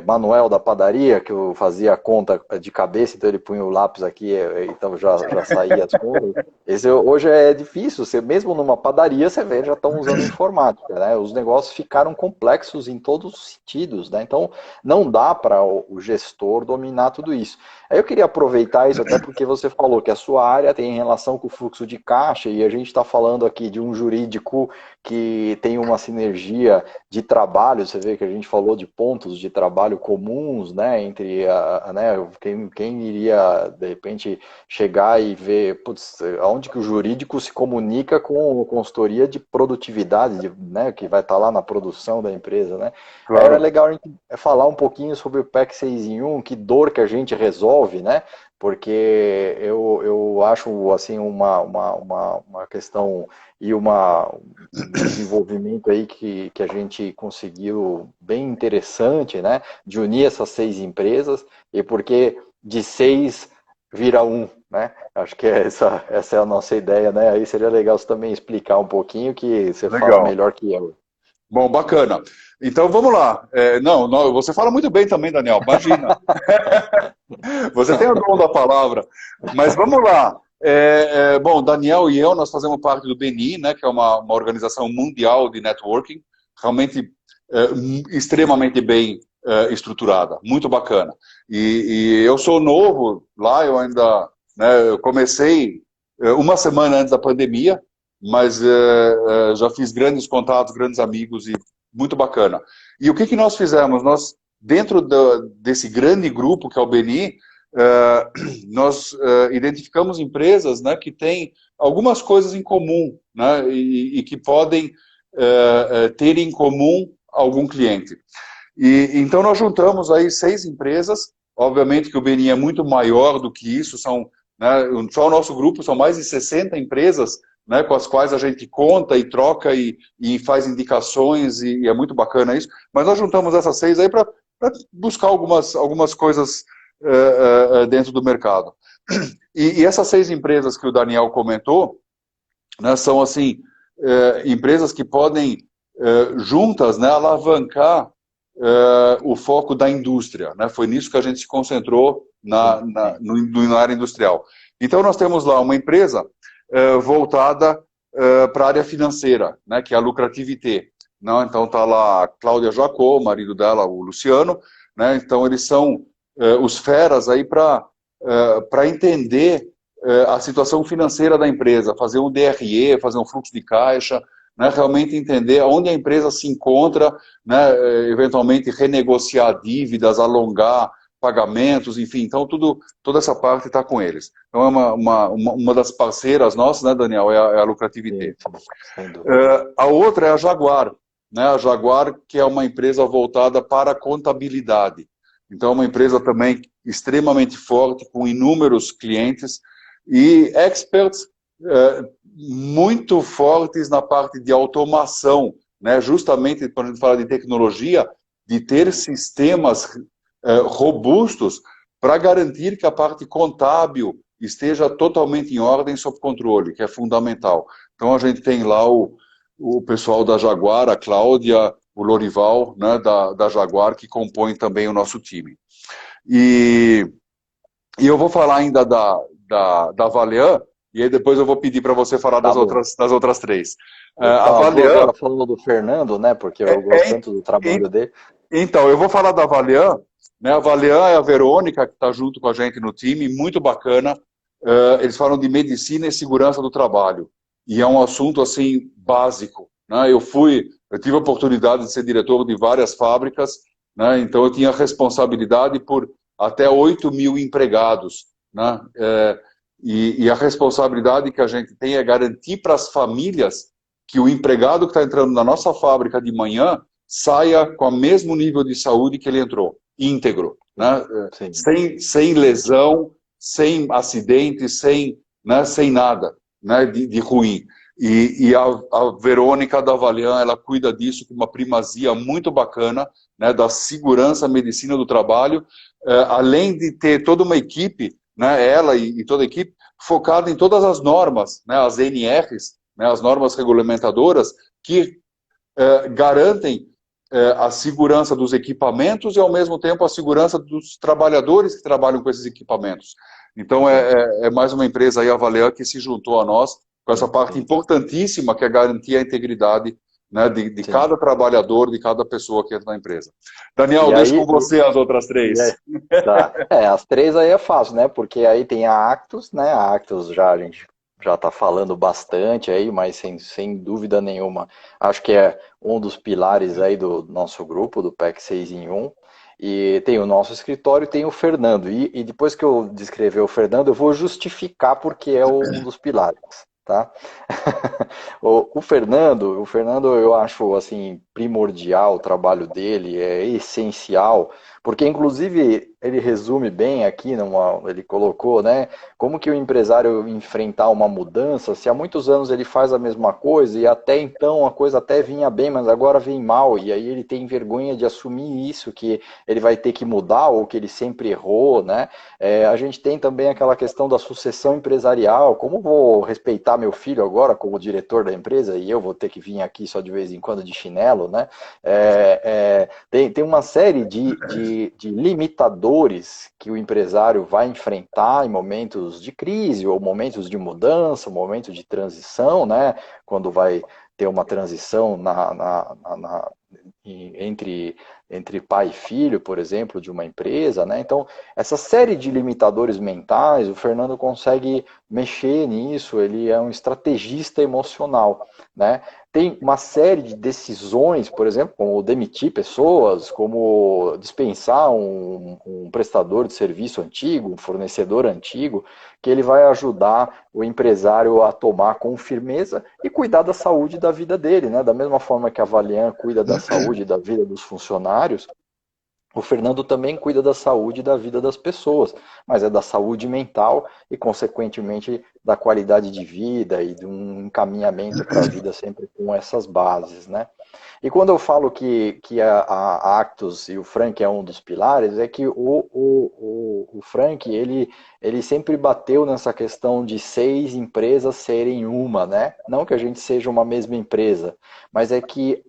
Manuel da padaria, que eu fazia a conta de cabeça, então ele punha o lápis aqui, então já saía as contas. Esse hoje é difícil, você mesmo numa padaria, você vê, já estão usando informática, né? Os negócios ficaram complexos em todos os sentidos, né? Então não dá para o gestor dominar tudo isso. Aí eu queria aproveitar isso até porque você falou que a sua área tem relação com o fluxo de caixa e a gente está falando aqui de um jurídico que tem uma sinergia de trabalho, você vê que a gente falou de pontos de trabalho comuns, né, entre né, quem iria, de repente, chegar e ver, putz, aonde que o jurídico se comunica com a consultoria de produtividade, né, que vai estar lá na produção da empresa, né? É Claro. legal a gente falar um pouquinho sobre o PEC 6 em 1, que dor que a gente resolve, né? Porque eu acho assim uma questão e um desenvolvimento aí que a gente conseguiu bem interessante, né? De unir essas 6 empresas e porque de 6 vira um, né? Acho que essa é a nossa ideia, né? Aí seria legal você também explicar um pouquinho que você fala Legal. melhor que eu. Bom, bacana. Então vamos lá. Não, você fala muito bem também, Daniel. Imagina. Você tem o dom da palavra. Mas vamos lá. Bom, Daniel e eu, nós fazemos parte do BNI, né, que é uma organização mundial de networking, realmente extremamente bem estruturada, muito bacana. E eu sou novo lá, eu ainda, né, eu comecei uma semana antes da pandemia, mas já fiz grandes contatos, grandes amigos e muito bacana. E o que nós fizemos? Nós, dentro desse grande grupo que é o BNI, nós identificamos empresas, né, que têm algumas coisas em comum, né, e que podem ter em comum algum cliente. Então nós juntamos aí 6 empresas, obviamente que o BNI é muito maior do que isso, né, só o nosso grupo são mais de 60 empresas, né, com as quais a gente conta e troca e faz indicações, e é muito bacana isso, mas nós juntamos essas 6 aí para buscar algumas coisas dentro do mercado. E essas 6 empresas que o Daniel comentou, né, são assim, empresas que podem juntas, né, alavancar o foco da indústria, né? Foi nisso que a gente se concentrou na área industrial. Então nós temos lá uma empresa voltada para a área financeira, né, que é a Lucrativité. Não, então está lá a Cláudia Jacó, o marido dela, o Luciano, né, então eles são os feras aí para entender a situação financeira da empresa, fazer um DRE, fazer um fluxo de caixa, né, realmente entender onde a empresa se encontra, né, eventualmente renegociar dívidas, alongar pagamentos, enfim, então toda essa parte está com eles. Então é uma das parceiras nossas, né, Daniel, é a Lucrativité. A outra é a Jaguar, né, a Jaguar, que é uma empresa voltada para a contabilidade. Então é uma empresa também extremamente forte, com inúmeros clientes e experts muito fortes na parte de automação, né, justamente quando a gente fala de tecnologia, de ter sistemas robustos para garantir que a parte contábil esteja totalmente em ordem, sob controle, que é fundamental. Então a gente tem lá o pessoal da Jaguar, a Cláudia, o Lorival, né, da Jaguar, que compõem também o nosso time. E eu vou falar ainda da Valean, e aí depois eu vou pedir para você falar das outras 3. A Valean, agora falando do Fernando, né, porque eu gosto tanto do trabalho dele. Então, eu vou falar da Valean, né, a Valean é a Verônica, que está junto com a gente no time, muito bacana. Eles falam de medicina e segurança do trabalho, e é um assunto, assim, básico, né? Eu tive a oportunidade de ser diretor de várias fábricas, né, então eu tinha responsabilidade por até 8.000 empregados, né, e a responsabilidade que a gente tem é garantir para as famílias que o empregado que está entrando na nossa fábrica de manhã saia com o mesmo nível de saúde que ele entrou, íntegro, né? Sem lesão, sem acidente, sem né, sem nada, né, de ruim. E a Verônica da Valian, ela cuida disso com uma primazia muito bacana, né, da segurança, medicina do trabalho, além de ter toda uma equipe, né, ela e toda a equipe, focada em todas as normas, né, as NRs, né, as normas regulamentadoras, que garantem a segurança dos equipamentos e, ao mesmo tempo, a segurança dos trabalhadores que trabalham com esses equipamentos. Então, é mais uma empresa aí, a Valian, que se juntou a nós com essa parte importantíssima, que é garantir a integridade, né, de cada trabalhador, de cada pessoa que entra na empresa. Daniel, deixa com você as outras três. Tá. As três aí é fácil, né? Porque aí tem a Actus, né? A Actus a gente já está falando bastante aí, mas sem dúvida nenhuma, acho que é um dos pilares aí do nosso grupo, do PEC 6 em 1. E tem o nosso escritório e tem o Fernando. E depois que eu descrever o Fernando, eu vou justificar porque é um dos pilares, tá? O Fernando, eu acho assim primordial o trabalho dele, é essencial, porque inclusive ele resume bem aqui, ele colocou, né, como que o empresário enfrentar uma mudança, se há muitos anos ele faz a mesma coisa e até então a coisa até vinha bem, mas agora vem mal, e aí ele tem vergonha de assumir isso, que ele vai ter que mudar ou que ele sempre errou, né? A gente tem também aquela questão da sucessão empresarial, como vou respeitar meu filho agora como diretor da empresa e eu vou ter que vir aqui só de vez em quando de chinelo, né? Tem uma série de limitadores que o empresário vai enfrentar em momentos de crise ou momentos de mudança, momentos de transição, né? Quando vai ter uma transição entre pai e filho, por exemplo, de uma empresa, né? Então, essa série de limitadores mentais, o Fernando consegue mexer nisso, ele é um estrategista emocional, né? Tem uma série de decisões, por exemplo, como demitir pessoas, como dispensar um prestador de serviço antigo, um fornecedor antigo, que ele vai ajudar o empresário a tomar com firmeza e cuidar da saúde da vida dele, né? Da mesma forma que a Valian cuida da saúde e da vida dos funcionários, o Fernando também cuida da saúde e da vida das pessoas, mas é da saúde mental e, consequentemente, da qualidade de vida e de um encaminhamento para a vida sempre com essas bases, né? E quando eu falo que a Actus e o Frank é um dos pilares, é que o Frank, ele sempre bateu nessa questão de 6 empresas serem uma, né? Não que a gente seja uma mesma empresa, mas é que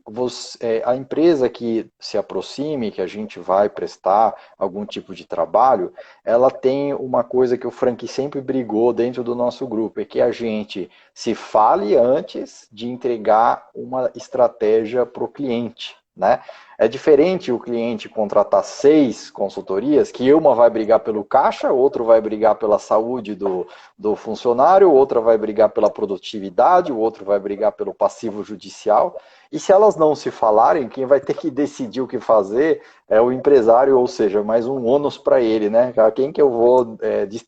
a empresa que se aproxime, que a gente vai prestar algum tipo de trabalho, ela tem uma coisa que o Frank sempre brigou dentro do nosso grupo, é que a gente se fale antes de entregar uma estratégia para o cliente, né? É diferente o cliente contratar 6 consultorias, que uma vai brigar pelo caixa, outro vai brigar pela saúde do funcionário, outra vai brigar pela produtividade, o outro vai brigar pelo passivo judicial. E se elas não se falarem, quem vai ter que decidir o que fazer é o empresário, ou seja, mais um ônus para ele, né? A quem que eu vou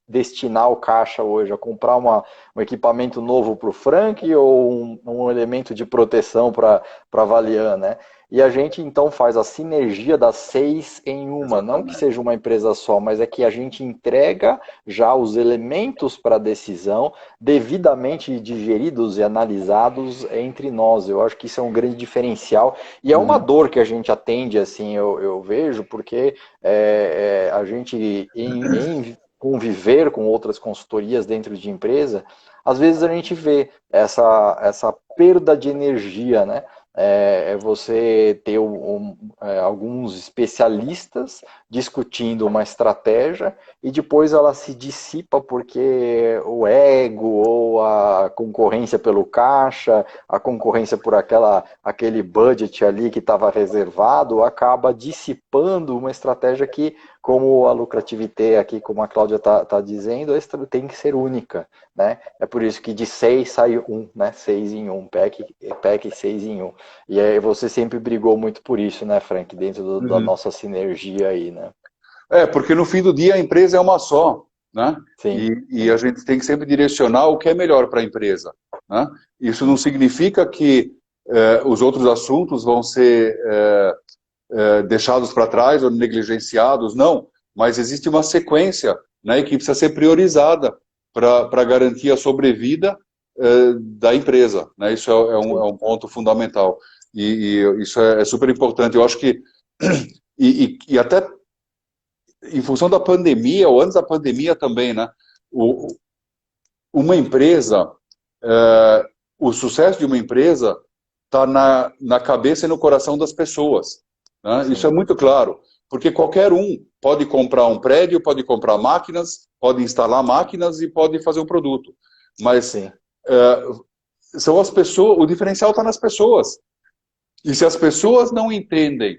destinar o caixa hoje? A comprar um equipamento novo para o Frank ou um elemento de proteção para a Valian, né? E a gente então faz a sinergia das 6 em uma, não que seja uma empresa só, mas é que a gente entrega já os elementos para a decisão devidamente digeridos e analisados entre nós. Eu acho que isso é um grande diferencial e é uma dor que a gente atende, assim, eu vejo, porque a gente em conviver com outras consultorias dentro de empresa, às vezes a gente vê essa perda de energia, né? Você ter alguns especialistas discutindo uma estratégia e depois ela se dissipa porque o ego ou a concorrência pelo caixa, a concorrência por aquele budget ali que estava reservado, acaba dissipando uma estratégia que, como a lucrativité aqui, como a Cláudia está dizendo, tem que ser única, né? É por isso que de 6 sai 1, né? 6 em 1, PEC 6 em 1. E aí você sempre brigou muito por isso, né, Frank? Dentro da nossa sinergia aí, né? Porque no fim do dia a empresa é uma só, né? Sim. E a gente tem que sempre direcionar o que é melhor para a empresa, né? Isso não significa que os outros assuntos vão ser deixados para trás ou negligenciados, não. Mas existe uma sequência, né, que precisa ser priorizada. para garantir a sobrevida da empresa, né? Isso é um ponto fundamental. E isso é super importante. Eu acho que, e até em função da pandemia, ou antes da pandemia também, né? Uma empresa, o sucesso de uma empresa está na cabeça e no coração das pessoas, né? Isso é muito claro, porque qualquer um pode comprar um prédio, pode comprar máquinas, pode instalar máquinas e pode fazer um produto. Mas são as pessoas, o diferencial está nas pessoas. E se as pessoas não entendem,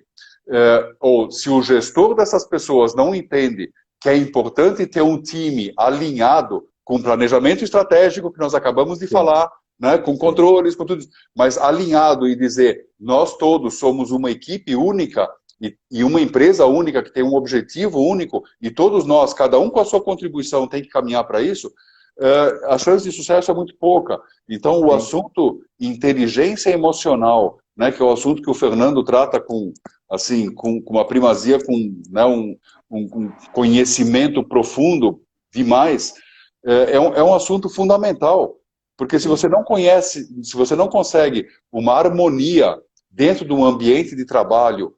ou se o gestor dessas pessoas não entende que é importante ter um time alinhado com planejamento estratégico, que nós acabamos de falar, né, com controles, com tudo isso, mas alinhado e dizer, nós todos somos uma equipe única e uma empresa única que tem um objetivo único, e todos nós, cada um com a sua contribuição, tem que caminhar para isso, a chance de sucesso é muito pouca. Então, o assunto inteligência emocional, né, que é o assunto que o Fernando trata com uma primazia, com, né, um conhecimento profundo demais, é um assunto fundamental. Porque se você não conhece, se você não consegue uma harmonia dentro de um ambiente de trabalho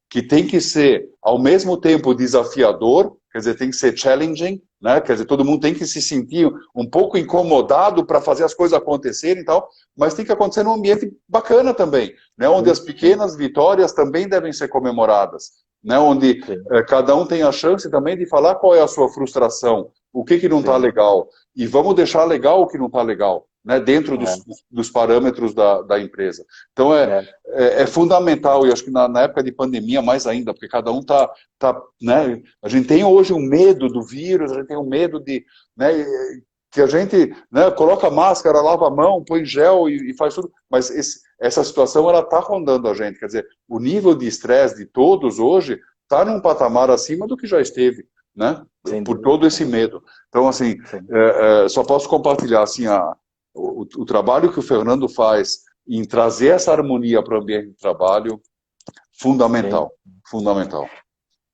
que tem que ser, ao mesmo tempo, desafiador, quer dizer, tem que ser challenging, né? Quer dizer, todo mundo tem que se sentir um pouco incomodado para fazer as coisas acontecerem e tal, mas tem que acontecer num ambiente bacana também, né? Onde as pequenas vitórias também devem ser comemoradas, né? Onde cada um tem a chance também de falar qual é a sua frustração, o que não está legal, e vamos deixar legal o que não está legal, né? Dentro dos parâmetros da empresa. Então é fundamental, e acho que na época de pandemia mais ainda, porque cada um né? A gente tem hoje um medo do vírus, a gente tem um medo de, né, que a gente, né, coloca máscara, lava a mão, põe gel e faz tudo, mas essa situação ela está rondando a gente, quer dizer, o nível de estresse de todos hoje está num patamar acima do que já esteve, né? Por todo esse medo. Então, assim, só posso compartilhar assim, o trabalho que o Fernando faz em trazer essa harmonia para o ambiente de trabalho, fundamental, fundamental.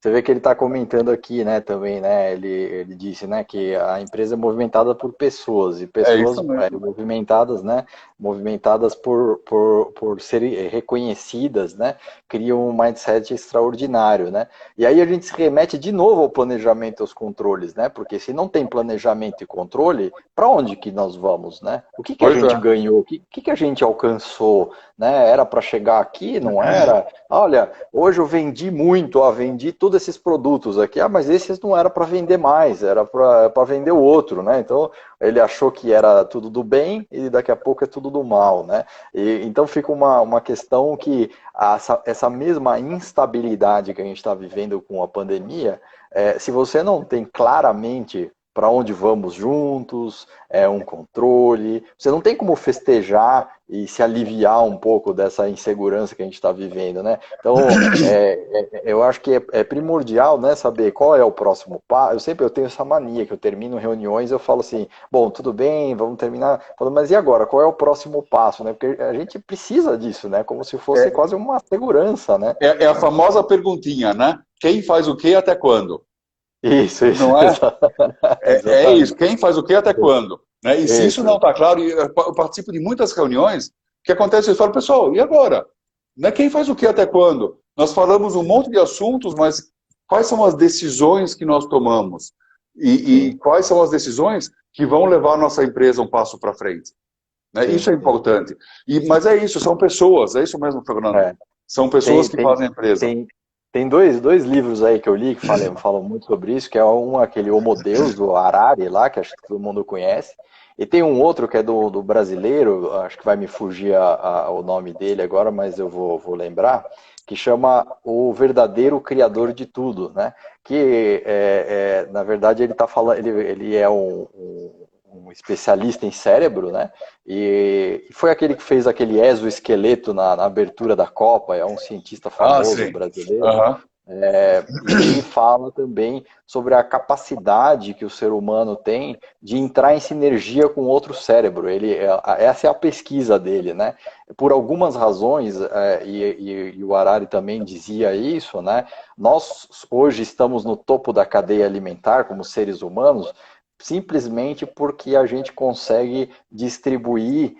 Você vê que ele está comentando aqui, né, também, né, ele disse, né, que a empresa é movimentada por pessoas, e pessoas movimentadas, né, movimentadas por serem reconhecidas, né, criam um mindset extraordinário, né, e aí a gente se remete de novo ao planejamento e aos controles, né, porque se não tem planejamento e controle, para onde que nós vamos, né, o que a gente ganhou, o que a gente alcançou, né, era para chegar aqui, não era? Olha, hoje eu vendi muito, vendi todos esses produtos aqui, mas esses não era para vender mais, era para vender o outro, né? Então ele achou que era tudo do bem e daqui a pouco é tudo do mal, né? E, então fica uma questão que essa mesma instabilidade que a gente está vivendo com a pandemia, se você não tem claramente para onde vamos juntos, um controle. Você não tem como festejar e se aliviar um pouco dessa insegurança que a gente está vivendo, né? Então, eu acho que é primordial, né, saber qual é o próximo passo. Eu tenho essa mania que eu termino reuniões, eu falo assim, bom, tudo bem, vamos terminar. Falo, mas e agora? Qual é o próximo passo, né? Porque a gente precisa disso, né? Como se fosse quase uma segurança, né? É a famosa perguntinha, né? Quem faz o quê até quando? Isso. Não é? É isso. Quem faz o quê até quando? Né? E se isso não está claro, eu participo de muitas reuniões que acontece, eu falo, pessoal, e agora? Né? Quem faz o quê até quando? Nós falamos um monte de assuntos, mas quais são as decisões que nós tomamos? E quais são as decisões que vão levar a nossa empresa um passo para frente? Né? Isso é importante. Mas é isso, são pessoas, é isso mesmo, Fernando. São pessoas que fazem a empresa. Tem dois livros aí que eu li que falam muito sobre isso, que é aquele Homo Deus, do Harari lá, que acho que todo mundo conhece, e tem um outro que é do brasileiro, acho que vai me fugir o nome dele agora, mas eu vou lembrar, que chama O Verdadeiro Criador de Tudo, né? Que, na verdade, ele tá falando, ele é um especialista em cérebro, né? E foi aquele que fez aquele exoesqueleto na abertura da Copa, é um cientista famoso brasileiro. E ele fala também sobre a capacidade que o ser humano tem de entrar em sinergia com outro cérebro. Essa é a pesquisa dele, né? Por algumas razões, e o Harari também dizia isso, né? Nós hoje estamos no topo da cadeia alimentar como seres humanos, simplesmente porque a gente consegue distribuir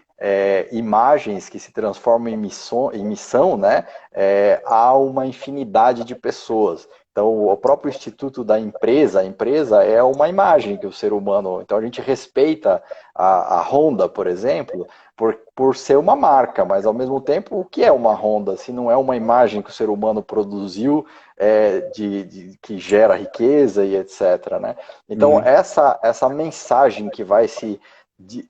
imagens que se transformam em missão, né, a uma infinidade de pessoas. Então, o próprio instituto da empresa, a empresa é uma imagem que o ser humano... Então, a gente respeita a Honda, por exemplo, por ser uma marca, mas, ao mesmo tempo, o que é uma Honda? Se não é uma imagem que o ser humano produziu, que gera riqueza e etc., né? Então, essa mensagem que vai se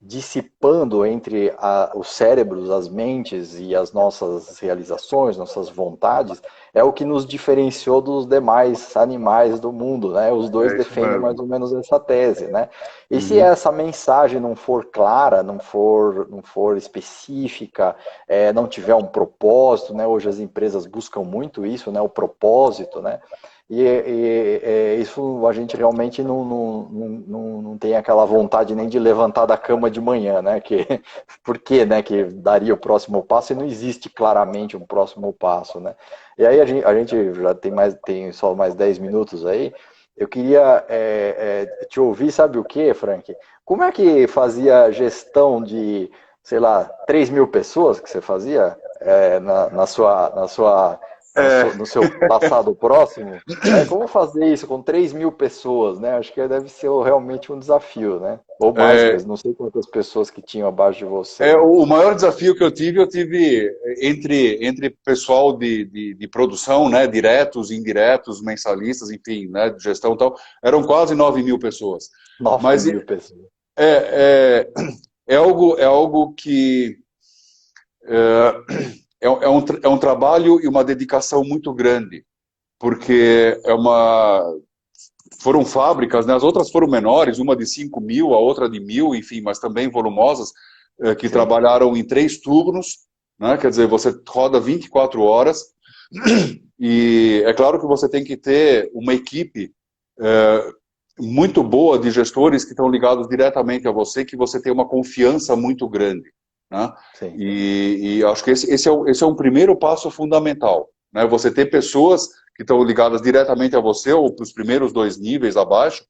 dissipando entre os cérebros, as mentes e as nossas realizações, nossas vontades, é o que nos diferenciou dos demais animais do mundo, né? Os dois defendem mais ou menos essa tese, né? E se essa mensagem não for clara, não for específica, não tiver um propósito, né? Hoje as empresas buscam muito isso, né? O propósito, né? E isso a gente realmente não tem aquela vontade nem de levantar da cama de manhã, né? Por quê, né? Que daria o próximo passo e não existe claramente um próximo passo, né? E aí a gente já tem só mais 10 minutos aí. Eu queria te ouvir, sabe o quê, Frank? Como é que fazia gestão de, sei lá, 3.000 pessoas que você fazia no seu passado próximo, né? Como fazer isso com 3.000 pessoas, né? Acho que deve ser realmente um desafio, né? Ou mais, mas não sei quantas pessoas que tinham abaixo de você. O maior desafio que eu tive entre pessoal de produção, né? Diretos, indiretos, mensalistas, enfim, né? De gestão e tal, eram quase 9.000 pessoas. 9.000 pessoas. É algo que... É um trabalho e uma dedicação muito grande, porque foram fábricas, né? As outras foram menores, uma de 5.000, a outra de 1.000, enfim, mas também volumosas, que Sim. trabalharam em 3 turnos, né? Quer dizer, você roda 24 horas, e é claro que você tem que ter uma equipe muito boa de gestores que estão ligados diretamente a você, que você tem uma confiança muito grande. Né? E acho que esse é um primeiro passo fundamental, né? Você ter pessoas que estão ligadas diretamente a você, ou para os primeiros 2 níveis abaixo,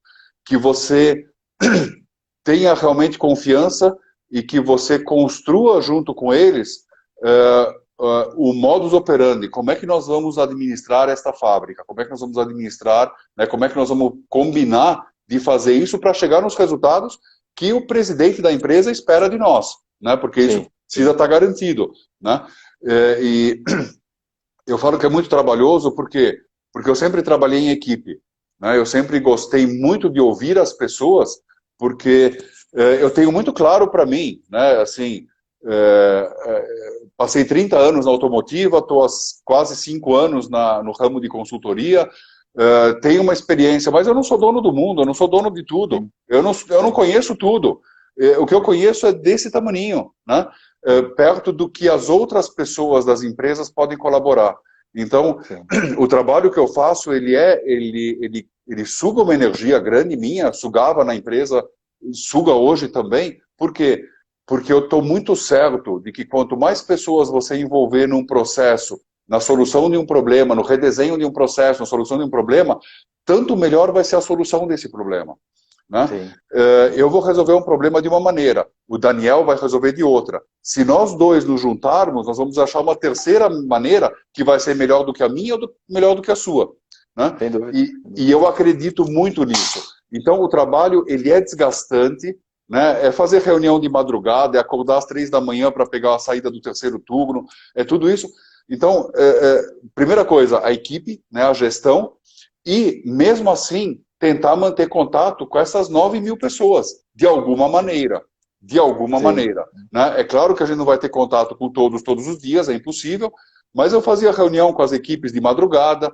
que você tenha realmente confiança e que você construa junto com eles o modus operandi, como é que nós vamos administrar esta fábrica, como é que nós vamos administrar, né, como é que nós vamos combinar de fazer isso para chegar nos resultados que o presidente da empresa espera de nós. Né, porque isso precisa estar garantido. Né? E eu falo que é muito trabalhoso porque eu sempre trabalhei em equipe. Né? Eu sempre gostei muito de ouvir as pessoas, porque eu tenho muito claro para mim, né, assim, passei 30 anos na automotiva, estou há quase 5 anos no ramo de consultoria, tenho uma experiência, mas eu não sou dono do mundo, eu não sou dono de tudo, eu não conheço tudo. O que eu conheço é desse tamaninho, né? Perto do que as outras pessoas das empresas podem colaborar. Então, o trabalho que eu faço, ele suga uma energia grande minha, sugava na empresa, suga hoje também. Por quê? Porque eu estou muito certo de que quanto mais pessoas você envolver num processo, na solução de um problema, no redesenho de um processo, na solução de um problema, tanto melhor vai ser a solução desse problema. Né? Eu vou resolver um problema de uma maneira, o Daniel vai resolver de outra. Se nós dois nos juntarmos, nós vamos achar uma terceira maneira que vai ser melhor do que a minha ou melhor do que a sua. Né? E eu acredito muito nisso. Então o trabalho ele é desgastante, né? É fazer reunião de madrugada, é acordar às 3 da manhã para pegar a saída do 3º turno, é tudo isso. Então, primeira coisa, a equipe, né, a gestão, e mesmo assim tentar manter contato com essas 9.000 pessoas, de alguma maneira. De alguma maneira. Né? É claro que a gente não vai ter contato com todos os dias, é impossível, mas eu fazia reunião com as equipes de madrugada,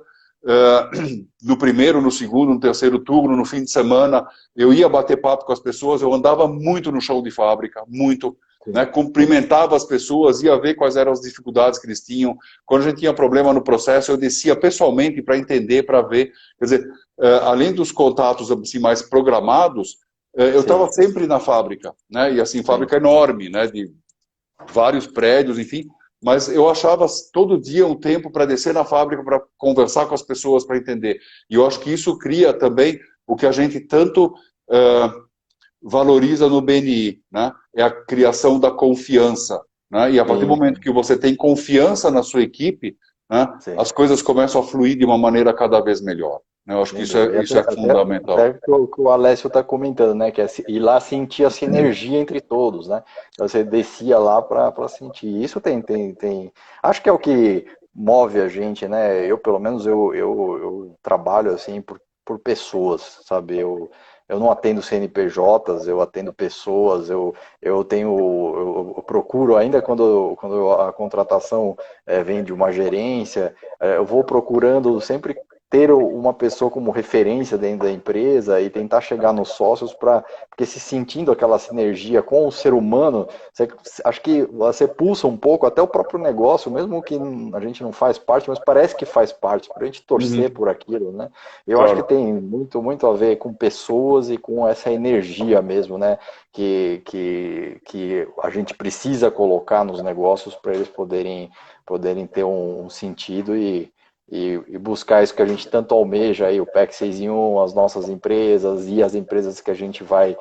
no primeiro, no segundo, no 3º turno, no fim de semana, eu ia bater papo com as pessoas, eu andava muito no chão de fábrica, muito, né? Cumprimentava as pessoas, ia ver quais eram as dificuldades que eles tinham. Quando a gente tinha problema no processo, eu descia pessoalmente para entender, para ver. Quer dizer, além dos contatos assim, mais programados, eu estava sempre na fábrica, né? E assim, fábrica enorme, né? De vários prédios, enfim. Mas eu achava todo dia um tempo para descer na fábrica, para conversar com as pessoas, para entender. E eu acho que isso cria também o que a gente tanto valoriza no BNI, né? É a criação da confiança, né? E a partir do momento que você tem confiança na sua equipe, né, as coisas começam a fluir de uma maneira cada vez melhor. Eu acho que isso é fundamental. Até que o Alessio está comentando, né? Que é ir lá sentir a sinergia entre todos, né? Você descia lá para sentir. Isso acho que é o que move a gente, né? Eu, pelo menos, eu trabalho assim por pessoas, sabe? Eu não atendo CNPJs, eu atendo pessoas, eu procuro, ainda quando a contratação vem de uma gerência, eu vou procurando sempre ter uma pessoa como referência dentro da empresa e tentar chegar nos sócios porque se sentindo aquela sinergia com o ser humano, acho que você pulsa um pouco até o próprio negócio, mesmo que a gente não faz parte, mas parece que faz parte, para a gente torcer por aquilo, né? Eu acho que tem muito, muito a ver com pessoas e com essa energia mesmo, né? Que a gente precisa colocar nos negócios para eles poderem ter um sentido e buscar isso que a gente tanto almeja, aí, o PEC 6 em 1, as nossas empresas e as empresas que a gente vai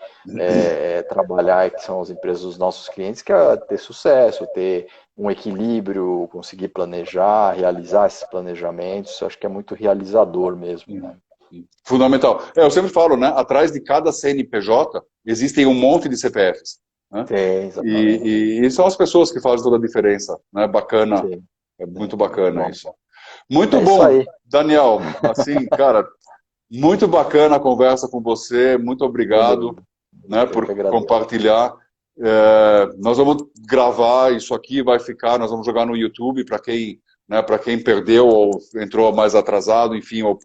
trabalhar, que são as empresas dos nossos clientes, que é ter sucesso, ter um equilíbrio, conseguir planejar, realizar esses planejamentos, acho que é muito realizador mesmo, né? Fundamental. Eu sempre falo, né? Atrás de cada CNPJ existem um monte de CPFs. Né? E são as pessoas que fazem toda a diferença. Né? Bacana. Sim. É muito bacana isso. Muito bom, Daniel. Assim, cara, muito bacana a conversa com você. Muito obrigado, né, por compartilhar. Nós vamos gravar isso aqui, nós vamos jogar no YouTube para quem, né, para quem perdeu ou entrou mais atrasado, enfim, ou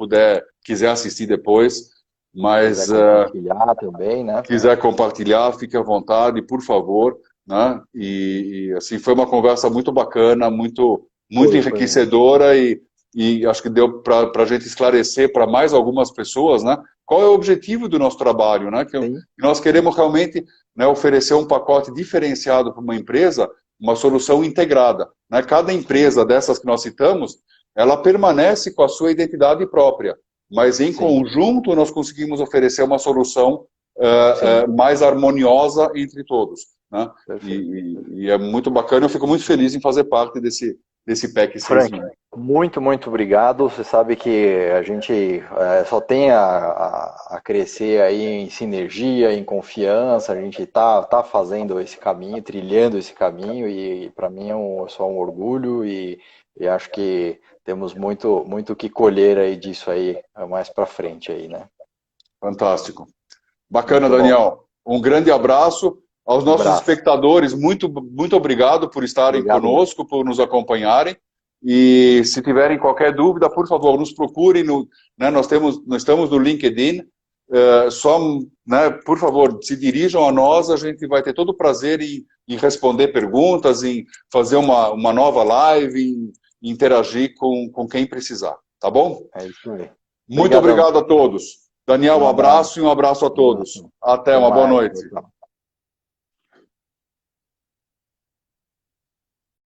quiser assistir depois. Mas quiser compartilhar também, né? Quiser compartilhar, fique à vontade, por favor. Né? E assim, foi uma conversa muito bacana, muito enriquecedora e acho que deu para a gente esclarecer para mais algumas pessoas, né, qual é o objetivo do nosso trabalho, né, que nós queremos realmente, né, oferecer um pacote diferenciado para uma empresa, uma solução integrada. Né? Cada empresa dessas que nós citamos, ela permanece com a sua identidade própria, mas em conjunto nós conseguimos oferecer uma solução mais harmoniosa entre todos. Né? E é muito bacana, eu fico muito feliz em fazer parte desse PEC 6. Frank, muito, muito obrigado. Você sabe que a gente só tem a crescer aí em sinergia, em confiança. A gente tá fazendo esse caminho, trilhando esse caminho e para mim é só um orgulho e acho que temos muito, muito que colher aí disso aí mais para frente aí, né? Fantástico. Bacana, muito Daniel. Bom. Um grande abraço. Aos nossos espectadores, muito, muito obrigado por estarem conosco, por nos acompanharem. E se tiverem qualquer dúvida, por favor, nos procurem. Né, nós estamos no LinkedIn. Né, por favor, se dirijam a nós. A gente vai ter todo o prazer em responder perguntas, em fazer uma nova live, em interagir com quem precisar. Tá bom? É isso aí. Muito obrigado a todos. Daniel, um abraço e um abraço a todos. Até, uma boa noite.